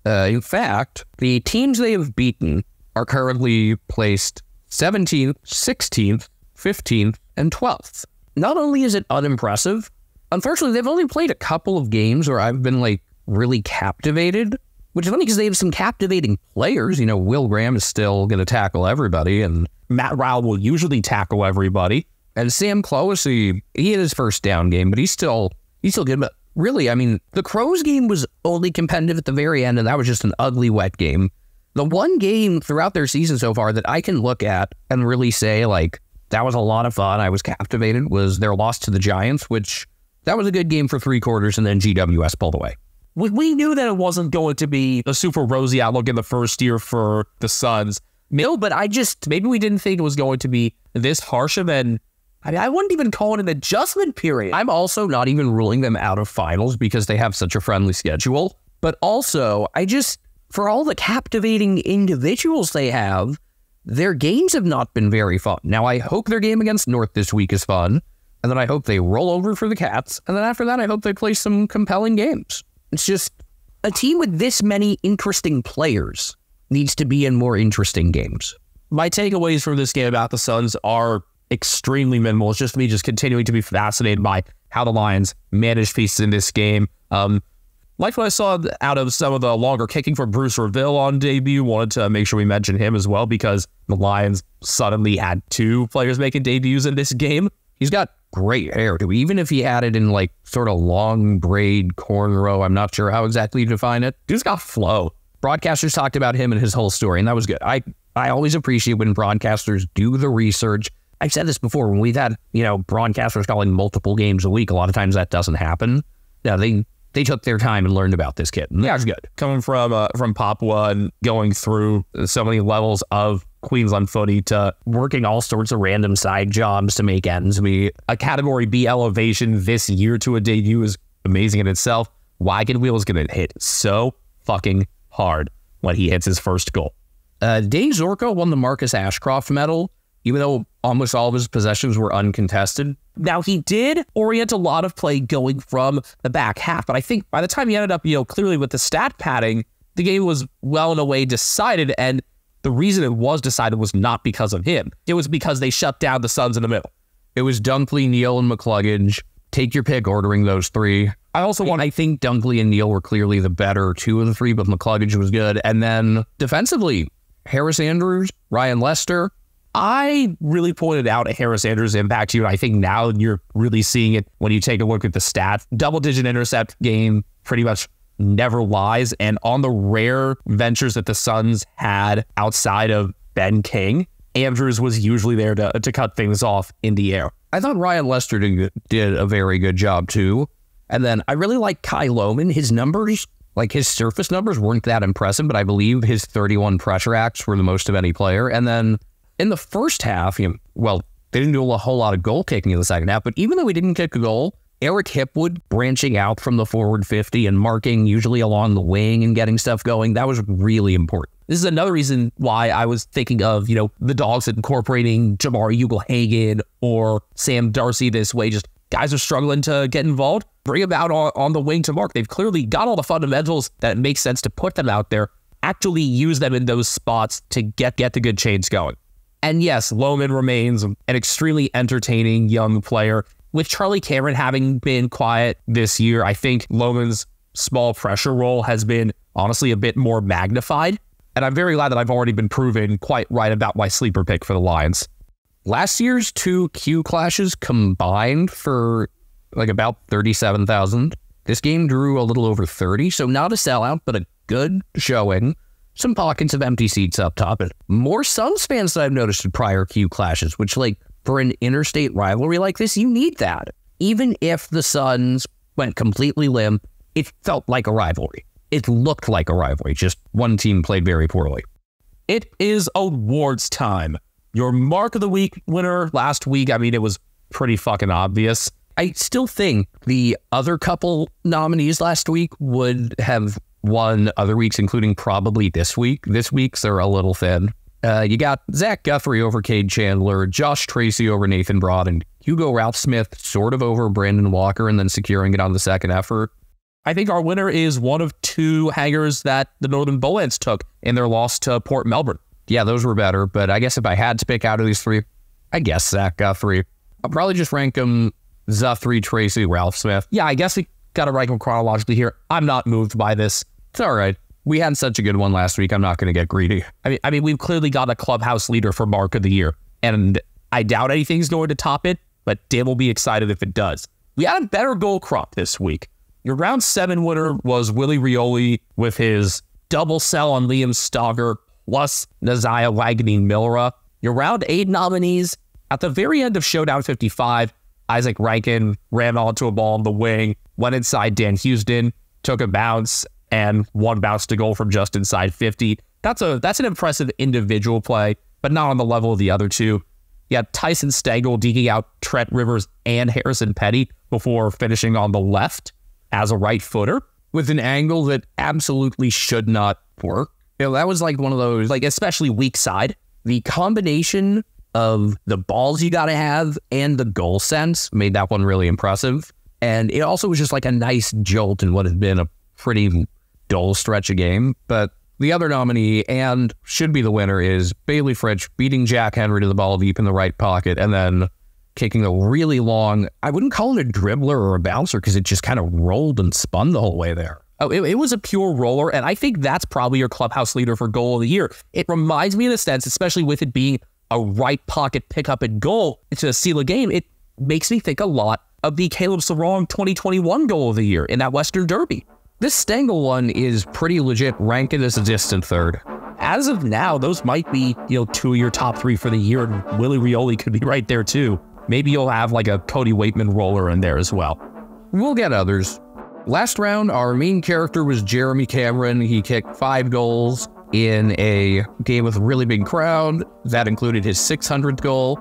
In fact, the teams they have beaten are currently placed 17th, 16th, 15th, and 12th. Not only is it unimpressive, unfortunately, they've only played a couple of games where I've been, really captivated, which is funny because they have some captivating players. Will Graham is still going to tackle everybody, and Matt Rowell will usually tackle everybody. And Sam Clohessy, he had his first down game, but he's still good. But really, I mean, the Crows game was only competitive at the very end, and that was just an ugly, wet game. The one game throughout their season so far that I can look at and really say, that was a lot of fun, I was captivated, was their loss to the Giants, which that was a good game for 3 quarters, and then GWS pulled away. We knew that it wasn't going to be a super rosy outlook in the first year for the Suns. No, but maybe we didn't think it was going to be this harsh of an, I wouldn't even call it an adjustment period. I'm also not even ruling them out of finals because they have such a friendly schedule. But also, for all the captivating individuals they have, their games have not been very fun. Now, I hope their game against North this week is fun, and then I hope they roll over for the Cats, and then after that, I hope they play some compelling games. It's just, a team with this many interesting players needs to be in more interesting games. My takeaways from this game about the Suns are extremely minimal. It's just me continuing to be fascinated by how the Lions managed pieces in this game. Like what I saw out of some of the longer kicking for Bruce Reville on debut, wanted to make sure we mention him as well because the Lions suddenly had 2 players making debuts in this game. He's got great hair too. Even if he had it in like sort of long braid cornrow, I'm not sure how exactly to define it. Dude's got flow. Broadcasters talked about him and his whole story, and that was good. I always appreciate when broadcasters do the research. I've said this before, when we've had, broadcasters calling multiple games a week, a lot of times that doesn't happen. Yeah, they took their time and learned about this kid. And that was good. Coming from Papua and going through so many levels of Queensland footy to working all sorts of random side jobs to make ends meet. A Category B elevation this year to a debut is amazing in itself. Wagon Wheel is going to hit so fucking hard when he hits his first goal. Dane Zorko won the Marcus Ashcroft medal, even though almost all of his possessions were uncontested. Now, he did orient a lot of play going from the back half, but I think by the time he ended up, clearly with the stat padding, the game was well and away decided, and the reason it was decided was not because of him. It was because they shut down the Suns in the middle. It was Dunkley, Neal, and McCluggage. Take your pick ordering those three. I think Dunkley and Neal were clearly the better two of the three, but McCluggage was good. And then defensively, Harris Andrews, Ryan Lester. I really pointed out Harris Andrews' impact to you, and I think now you're really seeing it when you take a look at the stats. Double-digit intercept game pretty much never lies, and on the rare ventures that the Suns had outside of Ben King, Andrews was usually there to cut things off in the air. I thought Ryan Lester did a very good job, too. And then I really like Kai Lohman. His numbers, like his surface numbers, weren't that impressive, but I believe his 31 pressure acts were the most of any player. And then in the first half, they didn't do a whole lot of goal kicking in the second half, but even though we didn't kick a goal, Eric Hipwood branching out from the forward 50 and marking usually along the wing and getting stuff going, that was really important. This is another reason why I was thinking of, the Dogs incorporating Jamar Ugle-Hagan or Sam Darcy this way. Just guys are struggling to get involved. Bring them out on the wing to mark. They've clearly got all the fundamentals that it makes sense to put them out there. Actually use them in those spots to get the good chains going. And yes, Lohman remains an extremely entertaining young player. With Charlie Cameron having been quiet this year, I think Lohman's small pressure role has been honestly a bit more magnified. And I'm very glad that I've already been proven quite right about my sleeper pick for the Lions. Last year's two Q clashes combined for about 37,000. This game drew a little over 30, so not a sellout, but a good showing. Some pockets of empty seats up top, and more Suns fans that I've noticed in prior Q clashes, which, for an interstate rivalry like this, you need that. Even if the Suns went completely limp, it felt like a rivalry. It looked like a rivalry, just one team played very poorly. It is awards time. Your Mark of the Week winner last week, it was pretty fucking obvious. I still think the other couple nominees last week would have won other weeks, including probably this week. This week's are a little thin. You got Zach Guthrie over Cade Chandler, Josh Tracy over Nathan Broad, and Hugo Ralph Smith sort of over Brandon Walker and then securing it on the second effort. I think our winner is one of two hangers that the Northern Bullets took in their loss to Port Melbourne. Yeah, those were better, but I guess if I had to pick out of these three, I guess Zach Guthrie. I'll probably just rank them Guthrie, Tracy, Ralph Smith. Yeah, I guess we got to rank them chronologically here. I'm not moved by this. It's all right. We had such a good one last week. I'm not going to get greedy. I mean, we've clearly got a clubhouse leader for Mark of the Year, and I doubt anything's going to top it, but Dan will be excited if it does. We had a better goal crop this week. Your round 7 winner was Willie Rioli with his double sell on Liam Stogger plus Naziah Wagner-Milra. Your round 8 nominees, at the very end of Showdown 55, Isaac Rankin ran onto a ball on the wing, went inside Dan Houston, took a bounce, and one bounce to goal from just inside 50. That's an impressive individual play, but not on the level of the other two. You had Tyson Stengel deking out Trent Rivers and Harrison Petty before finishing on the left as a right footer with an angle that absolutely should not work. That was one of those, especially weak side. The combination of the balls you got to have and the goal sense made that one really impressive. And it also was just a nice jolt in what had been a pretty dull stretch of game. But the other nominee, and should be the winner, is Bailey Fritsch beating Jack Henry to the ball deep in the right pocket and then kicking a really long, I wouldn't call it a dribbler or a bouncer because it just kind of rolled and spun the whole way there. Oh, it was a pure roller, and I think that's probably your clubhouse leader for goal of the year. It reminds me in a sense, especially with it being a right pocket pickup and goal to seal a game, it makes me think a lot of the Caleb Sarong 2021 goal of the year in that Western Derby. This Stengel one is pretty legit, ranking as a distant third. As of now, those might be, two of your top 3 for the year, and Willie Rioli could be right there too. Maybe you'll have like a Cody Waitman roller in there as well. We'll get others. Last round, our main character was Jeremy Cameron. He kicked 5 goals in a game with a really big crowd. That included his 600th goal.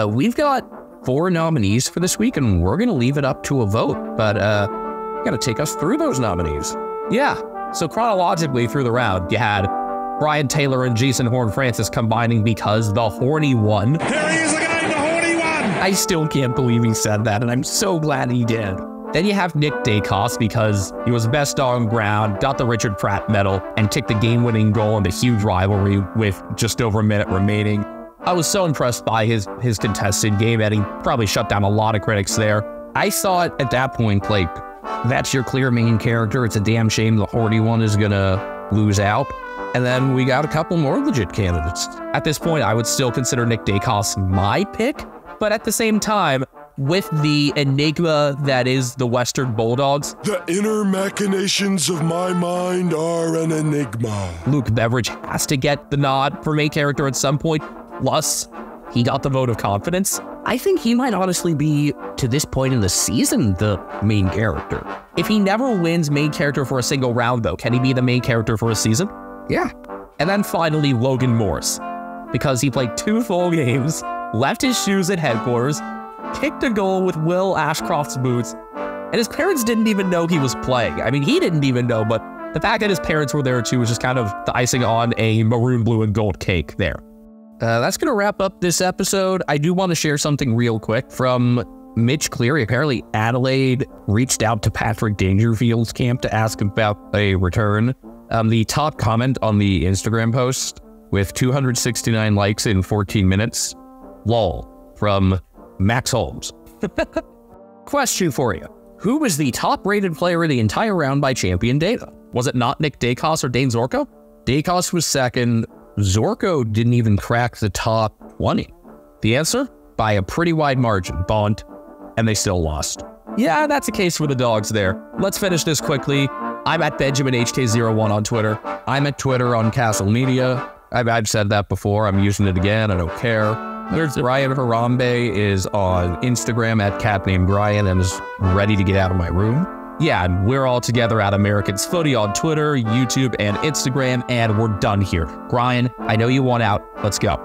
We've got 4 nominees for this week, and we're going to leave it up to a vote. But you got to take us through those nominees. Yeah, so chronologically through the round, you had Brian Taylor and Jason Horn-Francis combining because the Horny won. Here he is again, the horny one. I still can't believe he said that, and I'm so glad he did. Then you have Nick Dacos because he was best on ground, got the Richard Pratt medal, and kicked the game-winning goal in the huge rivalry with just over a minute remaining. I was so impressed by his contested game, and he probably shut down a lot of critics there. I thought at that point, like, that's your clear main character. It's a damn shame the Horny one is gonna lose out. And then we got a couple more legit candidates. At this point, I would still consider Nick Dacos my pick, but at the same time, with the enigma that is the Western Bulldogs, the inner machinations of my mind are an enigma. Luke Beveridge has to get the nod for main character at some point. Plus, he got the vote of confidence. I think he might honestly be, to this point in the season, the main character. If he never wins main character for a single round, though, can he be the main character for a season? Yeah. And then finally, Logan Morse, because he played 2 full games, left his shoes at headquarters, kicked a goal with Will Ashcroft's boots, and his parents didn't even know he was playing. I mean, he didn't even know, but the fact that his parents were there too was just kind of the icing on a maroon, blue, and gold cake there. That's going to wrap up this episode. I do want to share something real quick from Mitch Cleary. Apparently, Adelaide reached out to Patrick Dangerfield's camp to ask about a return. The top comment on the Instagram post with 269 likes in 14 minutes, lol, from Max Holmes. Question for you. Who was the top-rated player of the entire round by champion data? Was it not Nick Dacos or Dane Zorko? Dacos was second. Zorko didn't even crack the top 20. The answer? By a pretty wide margin. Bond. And they still lost. Yeah, that's a case for the dogs there. Let's finish this quickly. I'm at BenjaminHK01 on Twitter. I'm at Twitter on Castle Media. I've said that before. I'm using it again. I don't care. There's Brian Harambe is on Instagram at @CatNameBrian and is ready to get out of my room. Yeah, and we're all together at Americans Footy on Twitter, YouTube, and Instagram, and we're done here. Brian, I know you want out. Let's go.